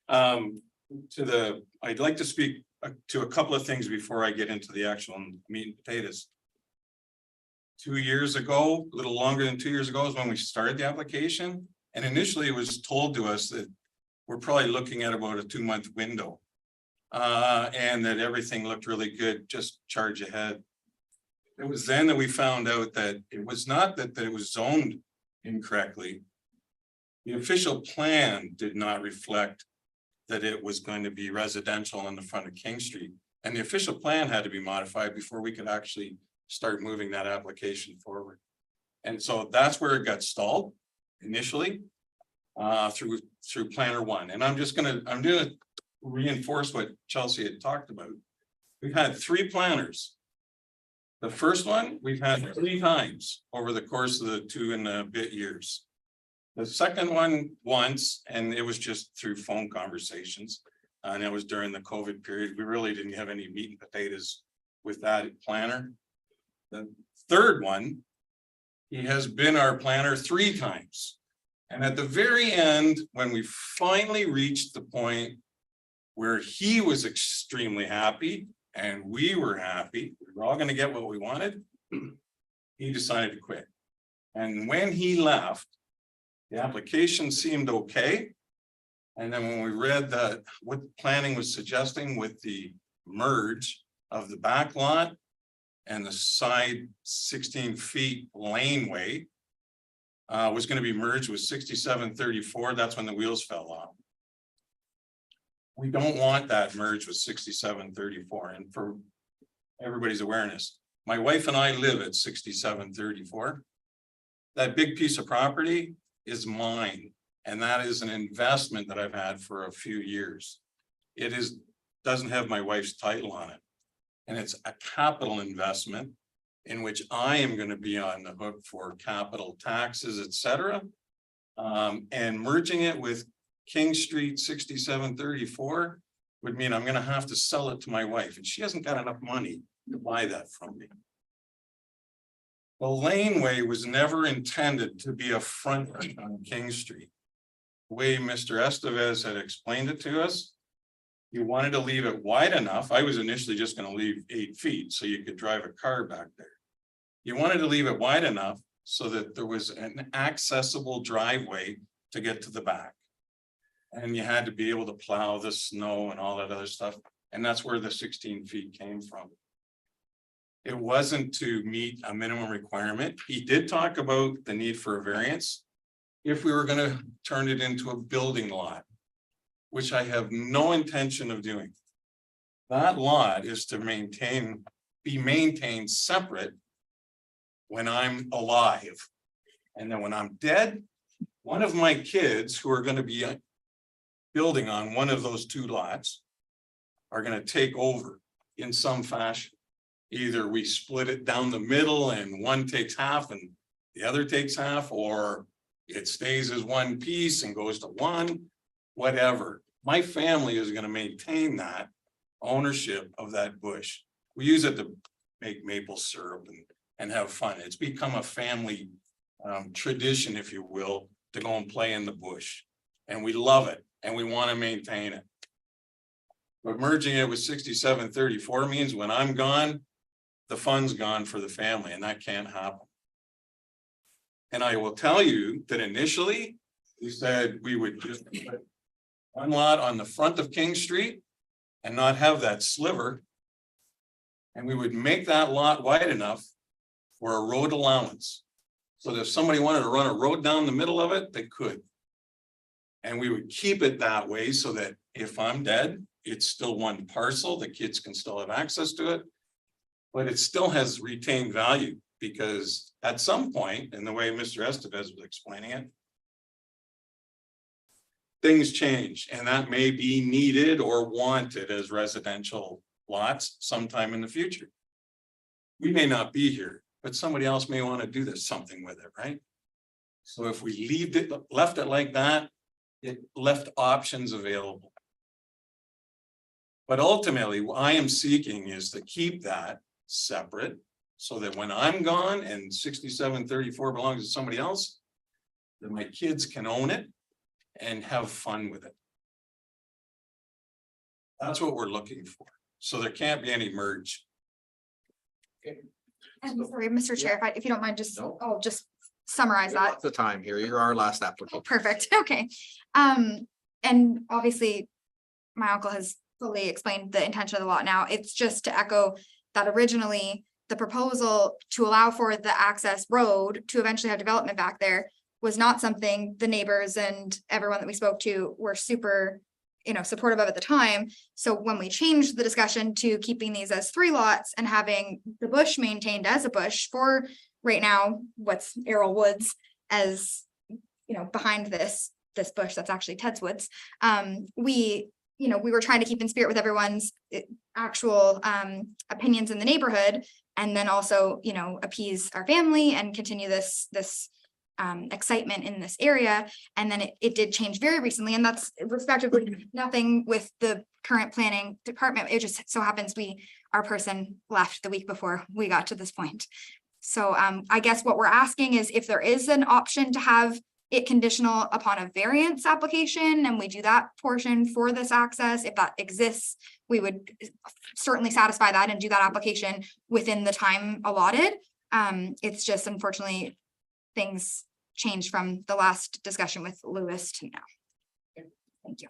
I'd like to speak to a couple of things before I get into the actual meat and potatoes. 2 years ago, a little longer than 2 years ago, is when we started the application. And initially it was told to us that we're probably looking at about a 2-month window. And that everything looked really good, just charge ahead. It was then that we found out that it was not that it was zoned incorrectly. The official plan did not reflect that it was going to be residential on the front of King Street. And the official plan had to be modified before we could actually start moving that application forward. And so that's where it got stalled initially. through planner one, and I'm gonna reinforce what Chelsea had talked about. We've had 3 planners. The first one, we've had 3 times over the course of the 2 and a bit years. The second one once, and it was just through phone conversations. And it was during the COVID period. We really didn't have any meat and potatoes with that planner. The third one, he has been our planner 3 times. And at the very end, when we finally reached the point where he was extremely happy and we were happy, we were all going to get what we wanted, he decided to quit. And when he left, the application seemed okay. And then when we read that what planning was suggesting with the merge of the back lot and the side 16 feet laneway was going to be merged with 6734, that's when the wheels fell off. We don't want that merge with 6734. And for everybody's awareness, my wife and I live at 6734. That big piece of property is mine. And that is an investment that I've had for a few years. It doesn't have my wife's title on it. And it's a capital investment in which I am going to be on the hook for capital taxes, et cetera. And merging it with King Street 6734 would mean I'm going to have to sell it to my wife. And she hasn't got enough money to buy that from me. The laneway was never intended to be a frontage on King Street. The way Mr. Estevez had explained it to us, you wanted to leave it wide enough. I was initially just going to leave 8 feet so you could drive a car back there. You wanted to leave it wide enough so that there was an accessible driveway to get to the back. And you had to be able to plow the snow and all that other stuff. And that's where the 16 feet came from. It wasn't to meet a minimum requirement. He did talk about the need for a variance if we were going to turn it into a building lot, which I have no intention of doing. That lot is to be maintained separate when I'm alive. And then when I'm dead, one of my kids who are going to be building on one of those 2 lots are going to take over in some fashion. Either we split it down the middle and one takes half and the other takes half, or it stays as one piece and goes to one, whatever. My family is going to maintain that ownership of that bush. We use it to make maple syrup and have fun. It's become a family tradition, if you will, to go and play in the bush. And we love it and we want to maintain it. But merging it with 6734 means when I'm gone, the fun's gone for the family, and that can't happen. And I will tell you that initially we said we would just put one lot on the front of King Street and not have that sliver. And we would make that lot wide enough for a road allowance. So that if somebody wanted to run a road down the middle of it, they could. And we would keep it that way so that if I'm dead, it's still one parcel, the kids can still have access to it. But it still has retained value because at some point, in the way Mr. Estevez was explaining it, things change and that may be needed or wanted as residential lots sometime in the future. We may not be here, but somebody else may want to do something with it, right? So if we left it like that, it left options available. But ultimately, what I am seeking is to keep that separate so that when I'm gone and 6734 belongs to somebody else, that my kids can own it and have fun with it. That's what we're looking for. So there can't be any merge. Okay. I'm sorry, Mr. Chair, if you don't mind, No. I'll just summarize that. Lots of time here. You're our last applicant. Perfect, okay. And obviously, my uncle has fully explained the intention of the lot now. It's just to echo that originally, the proposal to allow for the access road to eventually have development back there was not something the neighbors and everyone that we spoke to were super, supportive of at the time. So when we changed the discussion to keeping these as 3 lots and having the bush maintained as a bush for right now, what's Errol Woods as, behind this, this bush that's actually Ted's Woods. We, you know, we were trying to keep in spirit with everyone's actual opinions in the neighborhood. And then also, you know, appease our family and continue this excitement in this area. And then it did change very recently, and that's respectively nothing with the current planning department. It just so happens our person left the week before we got to this point. So I guess what we're asking is if there is an option to have it conditional upon a variance application, and we do that portion for this access, if that exists, we would certainly satisfy that and do that application within the time allotted. It's just unfortunately, things changed from the last discussion with Lewis to now. Thank you.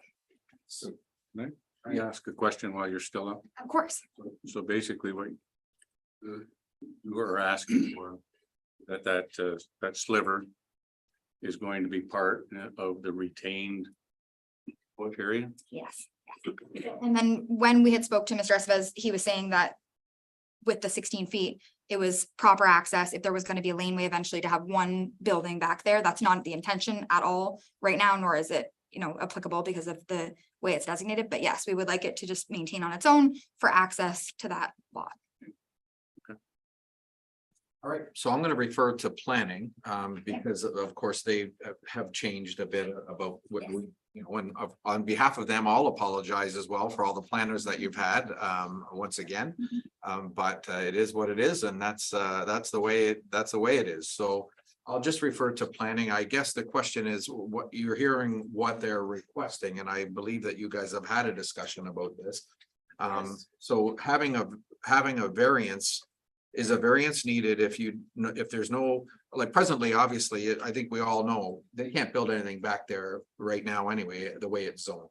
So, can I ask a question while you're still up? Of course. So basically what you are asking for, that sliver is going to be part of the retained bush area? Yes. And then when we had spoke to Mr. Estevez, he was saying that with the 16 feet, it was proper access. If there was going to be a laneway eventually to have one building back there, that's not the intention at all right now, nor is it, you know, applicable because of the way it's designated. But yes, we would like it to just maintain on its own for access to that lot. All right, so I'm gonna refer to planning, because of course they have changed a bit about what we, you know, and on behalf of them, I'll apologize as well for all the planners that you've had, once again. But it is what it is, and that's the way it is. So I'll just refer to planning. I guess the question is what you're hearing, what they're requesting, and I believe that you guys have had a discussion about this. So having a variance. Is a variance needed if there's no, like presently, obviously, I think we all know they can't build anything back there right now anyway, the way it's zoned.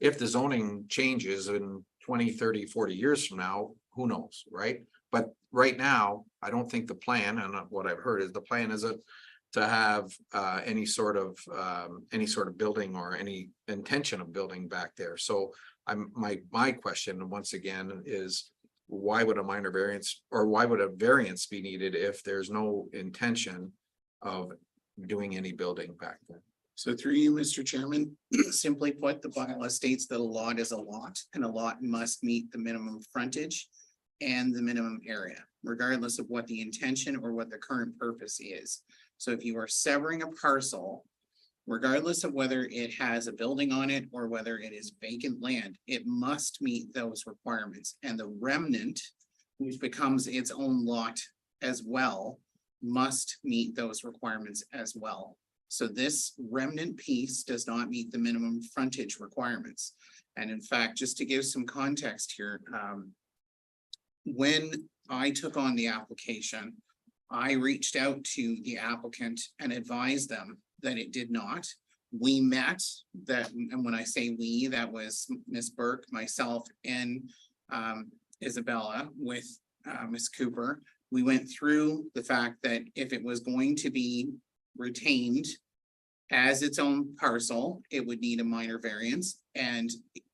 If the zoning changes in 20, 30, 40 years from now, who knows, right? But right now, I don't think the plan, and what I've heard is the plan is to have any sort of building or any intention of building back there. So my question once again is, why would a minor variance or why would a variance be needed if there's no intention of doing any building back there? So through you, Mr. Chairman, simply put, the bylaw states that a lot is a lot and a lot must meet the minimum frontage and the minimum area, regardless of what the intention or what the current purpose is. So if you are severing a parcel, regardless of whether it has a building on it or whether it is vacant land, it must meet those requirements. And the remnant, which becomes its own lot as well, must meet those requirements as well. So this remnant piece does not meet the minimum frontage requirements. And in fact, just to give some context here, when I took on the application, I reached out to the applicant and advised them that it did not. We met that, and when I say we, that was Ms. Burke, myself, and Isabella with Ms. Cooper. We went through the fact that if it was going to be retained as its own parcel, it would need a minor variance. And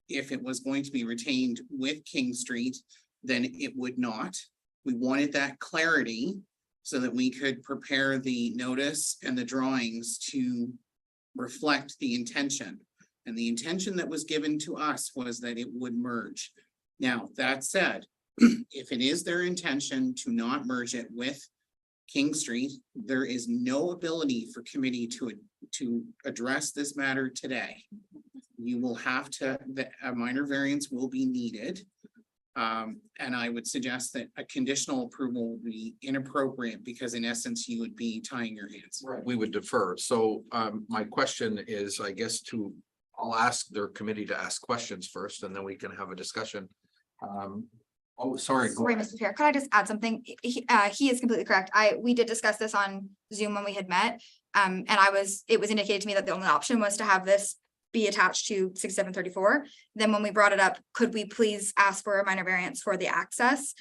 if it was going to be retained with King Street, then it would not. We wanted that clarity so that we could prepare the notice and the drawings to reflect the intention. And the intention that was given to us was that it would merge. Now, that said, if it is their intention to not merge it with King Street, there is no ability for committee to address this matter today. You will have to, a minor variance will be needed. And I would suggest that a conditional approval would be inappropriate because in essence, you would be tying your hands. Right. We would defer. So my question is, I guess I'll ask their committee to ask questions first and then we can have a discussion. Sorry. Sorry, Mr. Chair, could I just add something? He is completely correct. We did discuss this on Zoom when we had met. And it was indicated to me that the only option was to have this be attached to 6734. Then when we brought it up, could we please ask for a minor variance for the access?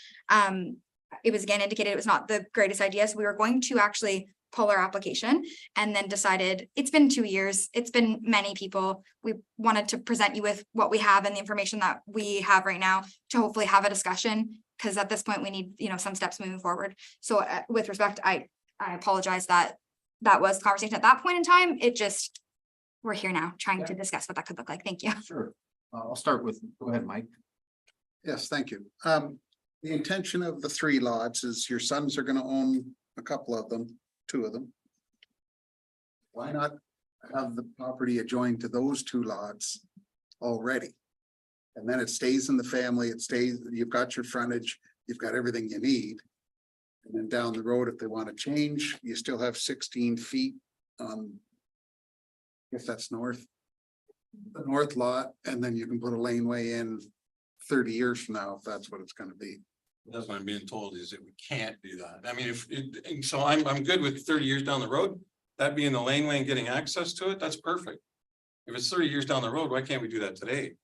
It was again indicated it was not the greatest idea. So we were going to actually pull our application and then decided it's been 2 years. It's been many people. We wanted to present you with what we have and the information that we have right now to hopefully have a discussion. Because at this point we need, some steps moving forward. So with respect, I apologize that was the conversation at that point in time. we're here now trying to discuss what that could look like. Thank you. Sure. I'll start with, go ahead, Mike. Yes, thank you. The intention of the 3 lots is your sons are gonna own a couple of them, 2 of them. Why not have the property adjoined to those 2 lots already? And then it stays in the family, it stays, you've got your frontage, you've got everything you need. And then down the road, if they want to change, you still have 16 feet on. If that's north. The north lot, and then you can put a laneway in 30 years from now, if that's what it's gonna be. That's what I'm being told is that we can't do that. I mean, and so I'm good with 30 years down the road. That being the laneway and getting access to it, that's perfect. If it's 30 years down the road, why can't we do that today?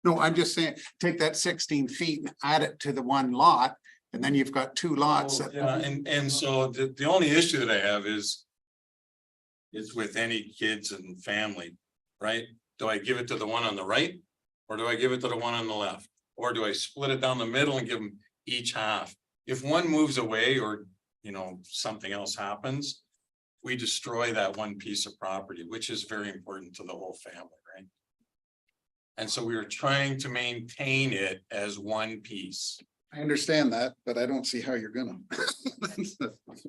No, I'm just saying, take that 16 feet and add it to the 1 lot, and then you've got 2 lots. Oh, yeah, and so the only issue that I have is with any kids and family, right? Do I give it to the one on the right? Or do I give it to the one on the left? Or do I split it down the middle and give them each half? If one moves away or, you know, something else happens, we destroy that one piece of property, which is very important to the whole family, right? And so we were trying to maintain it as one piece. I understand that, but I don't see how you're gonna.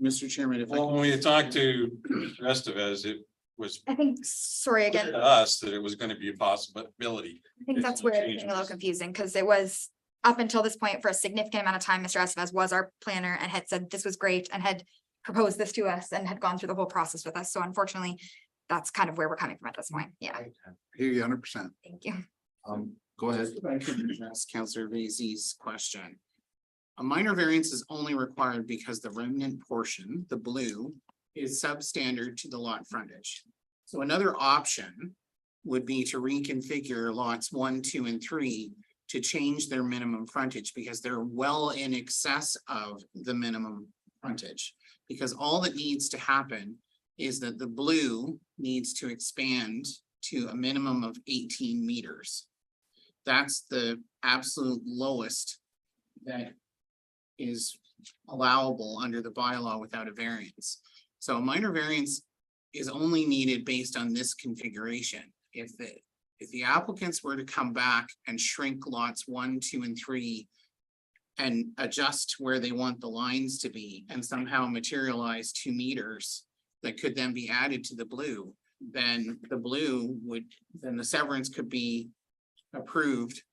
Mr. Chairman, if I Well, when we talked to the rest of us, it was I think, sorry clear again, to us that it was going to be a possibility. I think that's where it's getting a little confusing, because it was up until this point for a significant amount of time, Mr. Estevez was our planner and had said this was great and had proposed this to us and had gone through the whole process with us. So unfortunately, that's kind of where we're coming from at this point. Yeah, Hear you 100%. thank you. Go ahead. If I could address Councillor Vasey's question. A minor variance is only required because the remnant portion, the blue, is substandard to the lot frontage. So another option would be to reconfigure lots 1, 2, and 3 to change their minimum frontage because they're well in excess of the minimum frontage. Because all that needs to happen is that the blue needs to expand to a minimum of 18 meters. That's the absolute lowest that is allowable under the bylaw without a variance. So a minor variance is only needed based on this configuration. If the applicants were to come back and shrink lots 1, 2, and 3 and adjust where they want the lines to be and somehow materialize 2 meters that could then be added to the blue, then the severance could be approved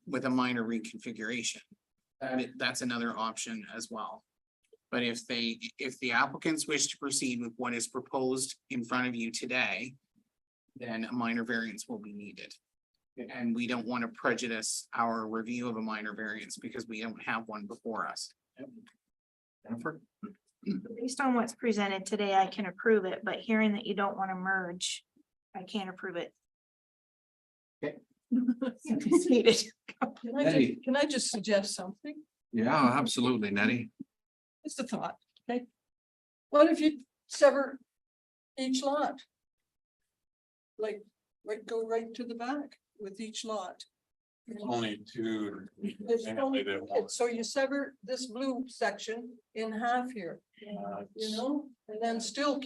with a minor reconfiguration. That's another option as well. But if the applicants wish to proceed with what is proposed in front of you today, then a minor variance will be needed. And we don't want to prejudice our review of a minor variance because we don't have one before us. Jennifer? Based on what's presented today, I can approve it, but hearing that you don't want to merge, I can't approve it. It's needed. Can I just suggest something? Yeah, absolutely, Nettie. It's a thought, okay? What if you sever each lot? Like, go right to the back with each lot. Only 2. There's only- They won't. So you sever this blue section in half here, you know, and then still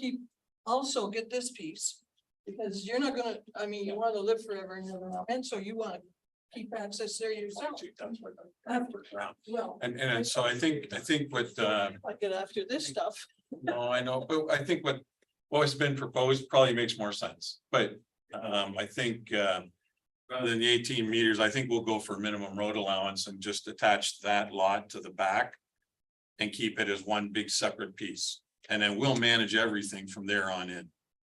also get this piece. Because you're not gonna, I mean, you wanna live forever and never know, and so you wanna keep access there yourself. After, well. And so I think what I get after this stuff. no, I know, but I think what has been proposed probably makes more sense, but I think rather than the 18 meters, I think we'll go for minimum road allowance and just attach that lot to the back and keep it as one big separate piece. And then we'll manage everything from there on in,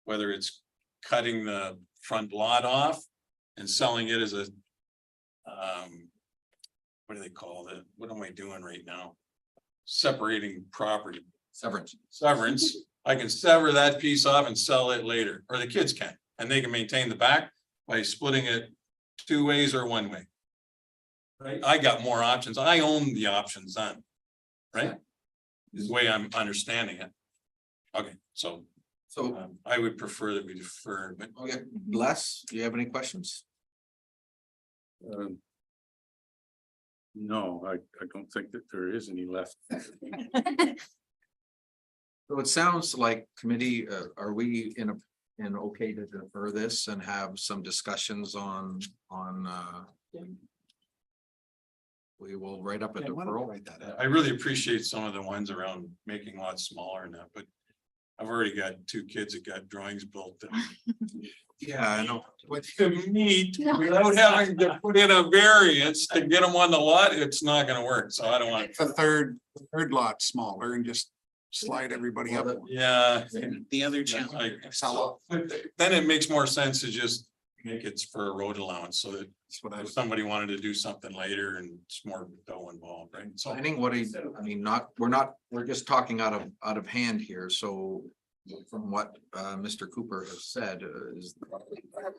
whether it's cutting the front lot off and selling it as a what do they call it? What am I doing right now? Separating property. Severance. I can sever that piece off and sell it later, or the kids can, and they can maintain the back by splitting it 2 ways or 1 way. Right? I got more options. I own the options then. Right? Is the way I'm understanding it. Okay, so I would prefer that we defer, but Okay, Les, do you have any questions? No, I don't think that there is any left. So it sounds like committee, are we in a and okay to defer this and have some discussions on, we will write up a Yeah, why don't we deferral. write that out? I really appreciate some of the ones around making lots smaller and that, but I've already got 2 kids that got drawings built. Yeah, I know. To meet without having to put in a variance to get them on the lot, it's not gonna work, so I don't want. The third lot smaller and just slide everybody up. Yeah. The other challenge, Like, so, then it makes more sense to just make it for a road allowance, so that That's what I if was. somebody wanted to do something later and it's more dough involved, right? So. I think we're just talking out of hand here, so from what Mr. Cooper has said is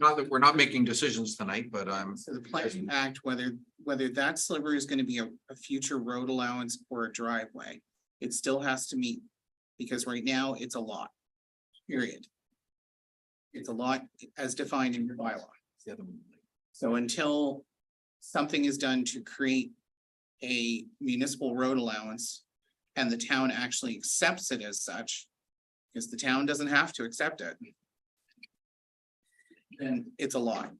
not that we're not making decisions tonight, but so the Plympton Act, whether that sliver is gonna be a future road allowance or a driveway, it still has to meet, because right now it's a lot, period. It's a lot as defined in your bylaw. So until something is done to create a municipal road allowance and the town actually accepts it as such, because the town doesn't have to accept it, then it's a lot.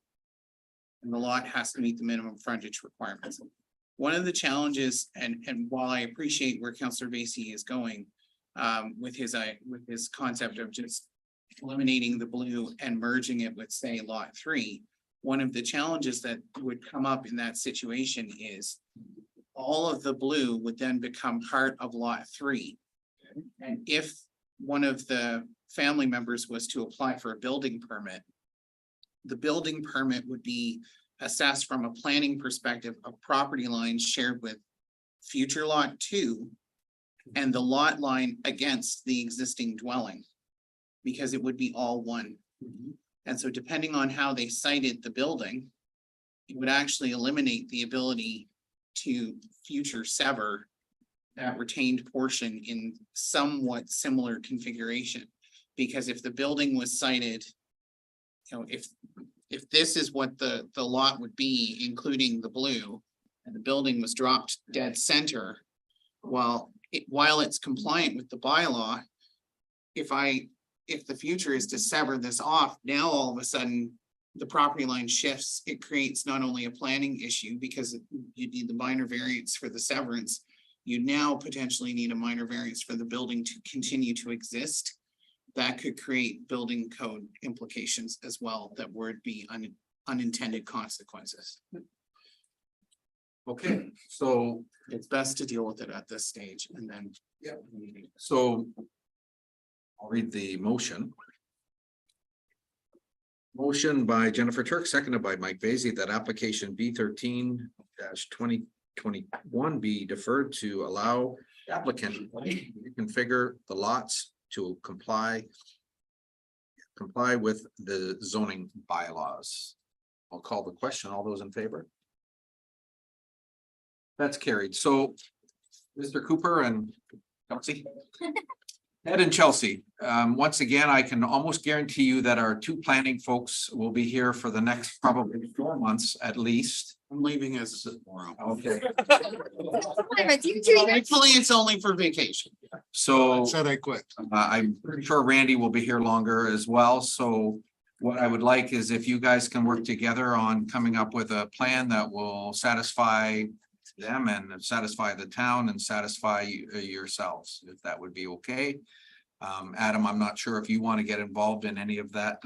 And the lot has to meet the minimum frontage requirements. One of the challenges, and while I appreciate where Councillor Basie is going with his concept of just eliminating the blue and merging it with, say, lot 3, one of the challenges that would come up in that situation is all of the blue would then become part of lot 3. And if one of the family members was to apply for a building permit, the building permit would be assessed from a planning perspective of property lines shared with future lot 2 and the lot line against the existing dwelling, because it would be all one. And so depending on how they cited the building, it would actually eliminate the ability to future sever that retained portion in somewhat similar configuration. Because if the building was cited, if this is what the lot would be, including the blue, and the building was dropped dead center, while it's compliant with the bylaw, if the future is to sever this off, now all of a sudden the property line shifts, it creates not only a planning issue because you need the minor variance for the severance, you now potentially need a minor variance for the building to continue to exist. That could create building code implications as well, that would be unintended consequences. Okay, so It's best to deal with it at this stage and then. Yeah. So I'll read the motion. Motion by Jennifer Turk, seconded by Mike Vasey, that application B13-2021 be deferred to allow applicant to configure the lots to comply with the zoning bylaws. I'll call the question. All those in favor? That's carried. So Mr. Cooper and Chelsea. Ed and Chelsea, once again, I can almost guarantee you that our 2 planning folks will be here for the next probably 4 months at least. I'm leaving as tomorrow. Okay, Hopefully it's only for vacation. so Said I quit. I'm pretty sure Randy will be here longer as well. So what I would like is if you guys can work together on coming up with a plan that will satisfy them and satisfy the town and satisfy yourselves, if that would be okay. Adam, I'm not sure if you want to get involved in any of that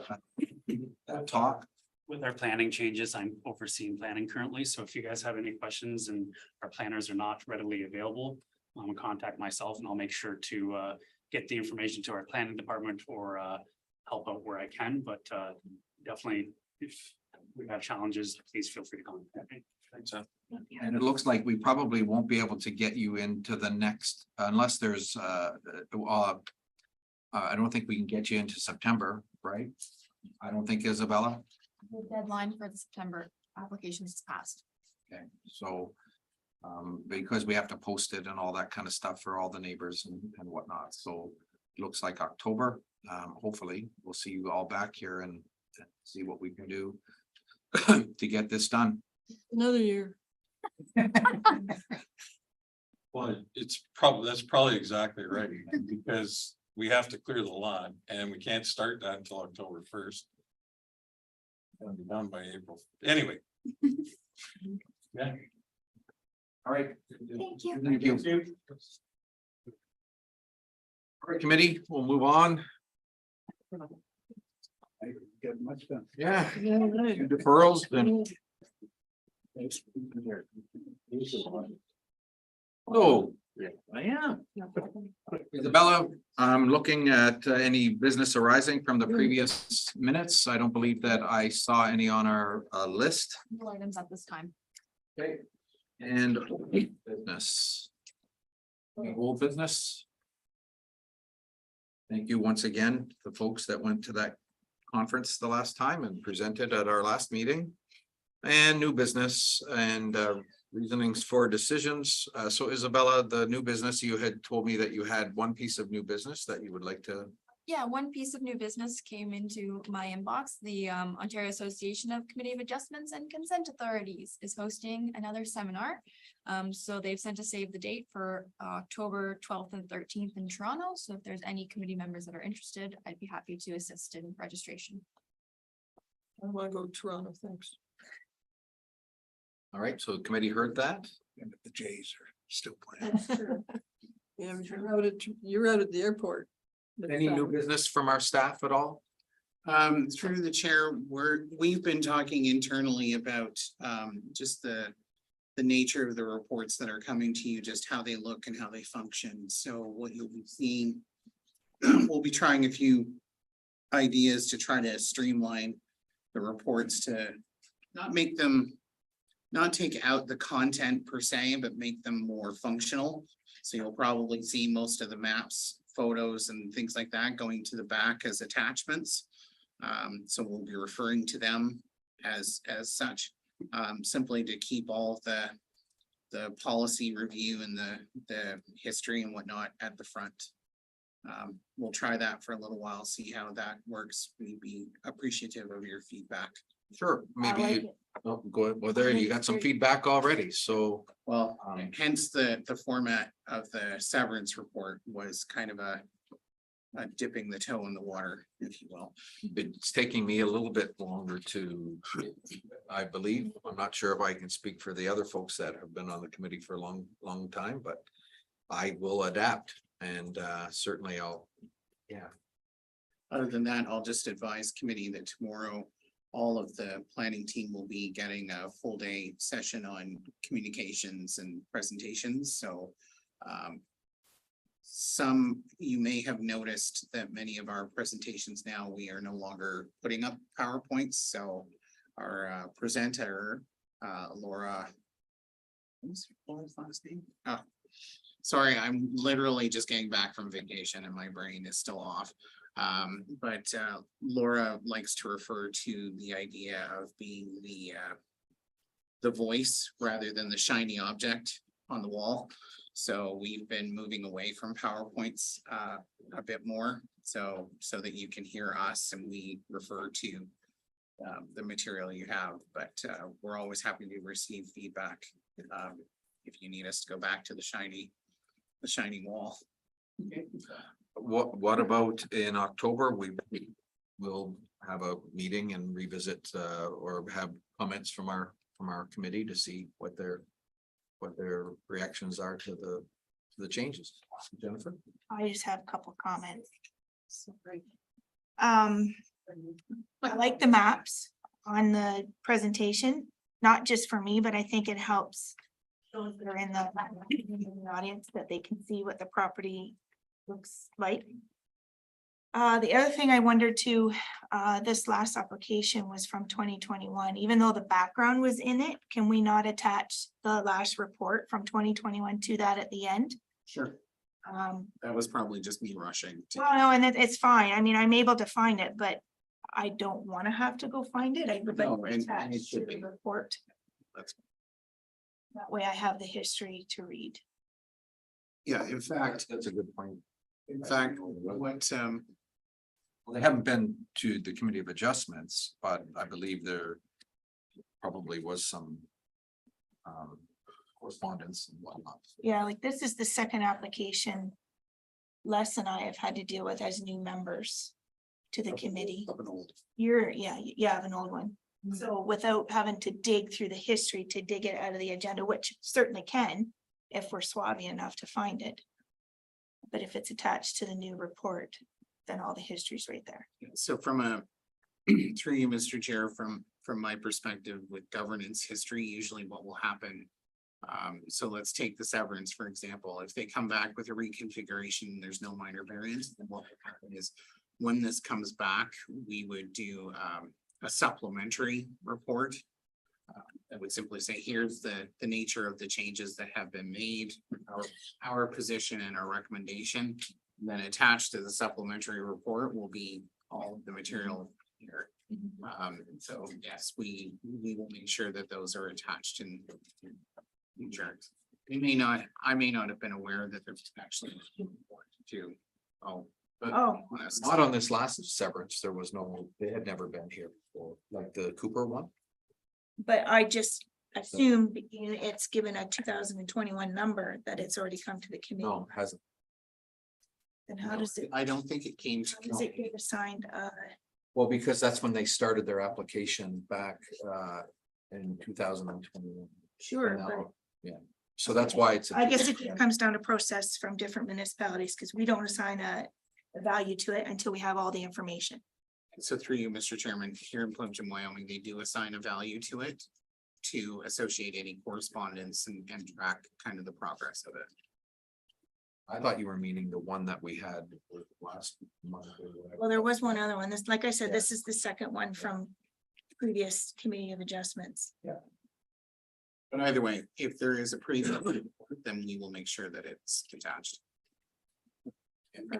talk. With our planning changes, I'm overseeing planning currently, so if you guys have any questions and our planners are not readily available, contact myself and I'll make sure to get the information to our planning department or help out where I can, but definitely if we have challenges, please feel free to contact me. Thanks. And it looks like we probably won't be able to get you into the next, unless there's, I don't think we can get you into September, right? I don't think, Isabella. The deadline for the September applications is passed. Okay, so, because we have to post it and all that kind of stuff for all the neighbors and whatnot, so it looks like October. Hopefully, we'll see you all back here and see what we can do to get this done. Another year. Well, that's probably exactly right, because we have to clear the lot and we can't start that until October 1st. It'll be done by April. Anyway. Yeah. All right. Thank you. Thank you. All right, committee, we'll move on. Get much done. Yeah. Deferrals then. Oh, I am. Isabella, I'm looking at any business arising from the previous minutes. I don't believe that I saw any on our list. No items at this time. Okay. And business. Any old business? Thank you once again, the folks that went to that conference the last time and presented at our last meeting. And new business and reasonings for decisions. So Isabella, the new business, you had told me that you had one piece of new business that you would like to. Yeah, one piece of new business came into my inbox. The Ontario Association of Committee of Adjustments and Consent Authorities is hosting another seminar. So they've sent a save the date for October 12th and 13th in Toronto. So if there's any committee members that are interested, I'd be happy to assist in registration. I want to go to Toronto, thanks. All right, so the committee heard that. And the Jays are still playing. Yeah, but you're out at the airport. Any new business from our staff at all? Through the chair, we've been talking internally about just the nature of the reports that are coming to you, just how they look and how they function. So what you'll be seeing, we'll be trying a few ideas to try to streamline the reports to not take out the content per se, but make them more functional. So you'll probably see most of the maps, photos and things like that going to the back as attachments. So we'll be referring to them as such, simply to keep all of the policy review and the history and whatnot at the front. We'll try that for a little while, see how that works. We'd be appreciative of your feedback. Sure, maybe. Oh, go ahead. Well, there you got some feedback already, so. Well, hence the format of the severance report was kind of a dipping the toe in the water, if you will. It's taking me a little bit longer to, I believe, I'm not sure if I can speak for the other folks that have been on the committee for a long time, but I will adapt and certainly I'll, yeah. Other than that, I'll just advise committee that tomorrow, all of the planning team will be getting a full day session on communications and presentations. So you may have noticed that many of our presentations now, we are no longer putting up PowerPoints. So our presenter, Laura, what's Laura's last name? Oh, sorry, I'm literally just getting back from vacation and my brain is still off. But Laura likes to refer to the idea of being the voice rather than the shiny object on the wall. So we've been moving away from PowerPoints a bit more, so that you can hear us and we refer to the material you have. But we're always happy to receive feedback if you need us to go back to the shiny wall. What about in October? We will have a meeting and revisit or have comments from our committee to see what their reactions are to the changes. Jennifer? I just have a couple comments. Sorry. I like the maps on the presentation, not just for me, but I think it helps those that are in the audience that they can see what the property looks like. The other thing I wondered too, this last application was from 2021, even though the background was in it, can we not attach the last report from 2021 to that at the end? Sure. That was probably just me rushing. Well, no, and it's fine. I mean, I'm able to find it, but I don't want to have to go find it. I would like No, to and attach it to should the be. report. That's- That way I have the history to read. Yeah, in fact, That's a good point. what Well, they haven't been to the Committee of Adjustments, but I believe there probably was some correspondence and whatnot. Yeah, like this is the second application Les and I have had to deal with as new members to the committee. Up and old. You have an old one. So without having to dig through the history to dig it out of the agenda, which certainly can, if we're swabby enough to find it. But if it's attached to the new report, then all the history's right there. So from a, through you, Mr. Chair, from my perspective with governance history, usually what will happen. So let's take the severance, for example, if they come back with a reconfiguration, there's no minor variance, then what will happen is. When this comes back, we would do a supplementary report. I would simply say, here's the nature of the changes that have been made, our position and our recommendation. Then attached to the supplementary report will be all of the material here. So yes, we will make sure that those are attached in insurance. I may not have been aware that there's actually a report too. But Oh, not on this last severance, there was no, they had never been here before, like the Cooper one. but I just assumed it's given a 2021 number that it's already come to the committee. No, it hasn't. Then how does it, I don't think it came to. how does it get assigned? Well, because that's when they started their application back in 2021. Sure, Now, but yeah, so that's why it's. I guess it comes down to process from different municipalities, because we don't assign a value to it until we have all the information. So through you, Mr. Chairman, here in Plympton-Wyoming, they do assign a value to it. To associate any correspondence and track kind of the progress of it. I thought you were meaning the one that we had last month. Or whatever. Well, there was one other one. This, like I said, this is the second one from previous committee of adjustments. But either way, if there is a previous report, then we will make sure that it's attached.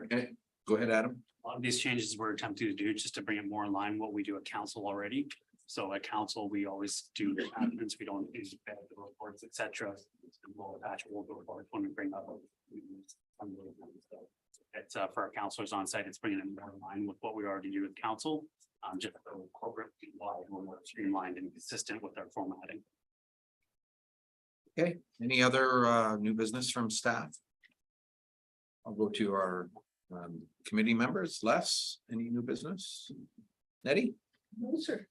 Okay, go ahead, Adam. A lot of these changes we're attempting to do just to bring it more in line what we do at council already. So at council, we always do the admins, we don't use the reports, et cetera. We'll attach all the reports when we bring up. It's for our counselors on site, it's bringing it more in line with what we already do with council. Just corporate wide, more streamlined and consistent with our formatting. Okay, any other new business from staff? I'll go to our committee members. Les, any new business? Nettie? No, sir.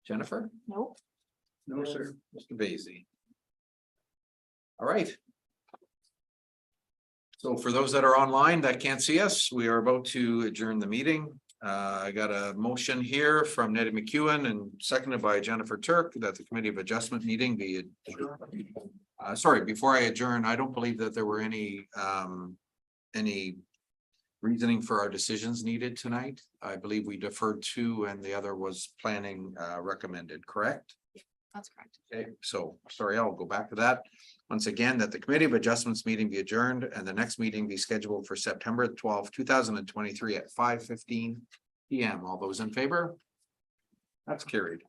Jennifer? Nope. No, sir. Mr. Basie? All right. So for those that are online that can't see us, we are about to adjourn the meeting. I got a motion here from Nettie McEwen and seconded by Jennifer Turk that the Committee of Adjustment meeting be adjourned. Sorry, before I adjourn, I don't believe that there were any reasoning for our decisions needed tonight. I believe we deferred two and the other was planning recommended, correct? That's correct. Okay, so sorry, I'll go back to that. Once again, that the Committee of Adjustments meeting be adjourned and the next meeting be scheduled for September 12, 2023 at 5:15 PM. All those in favor? That's carried.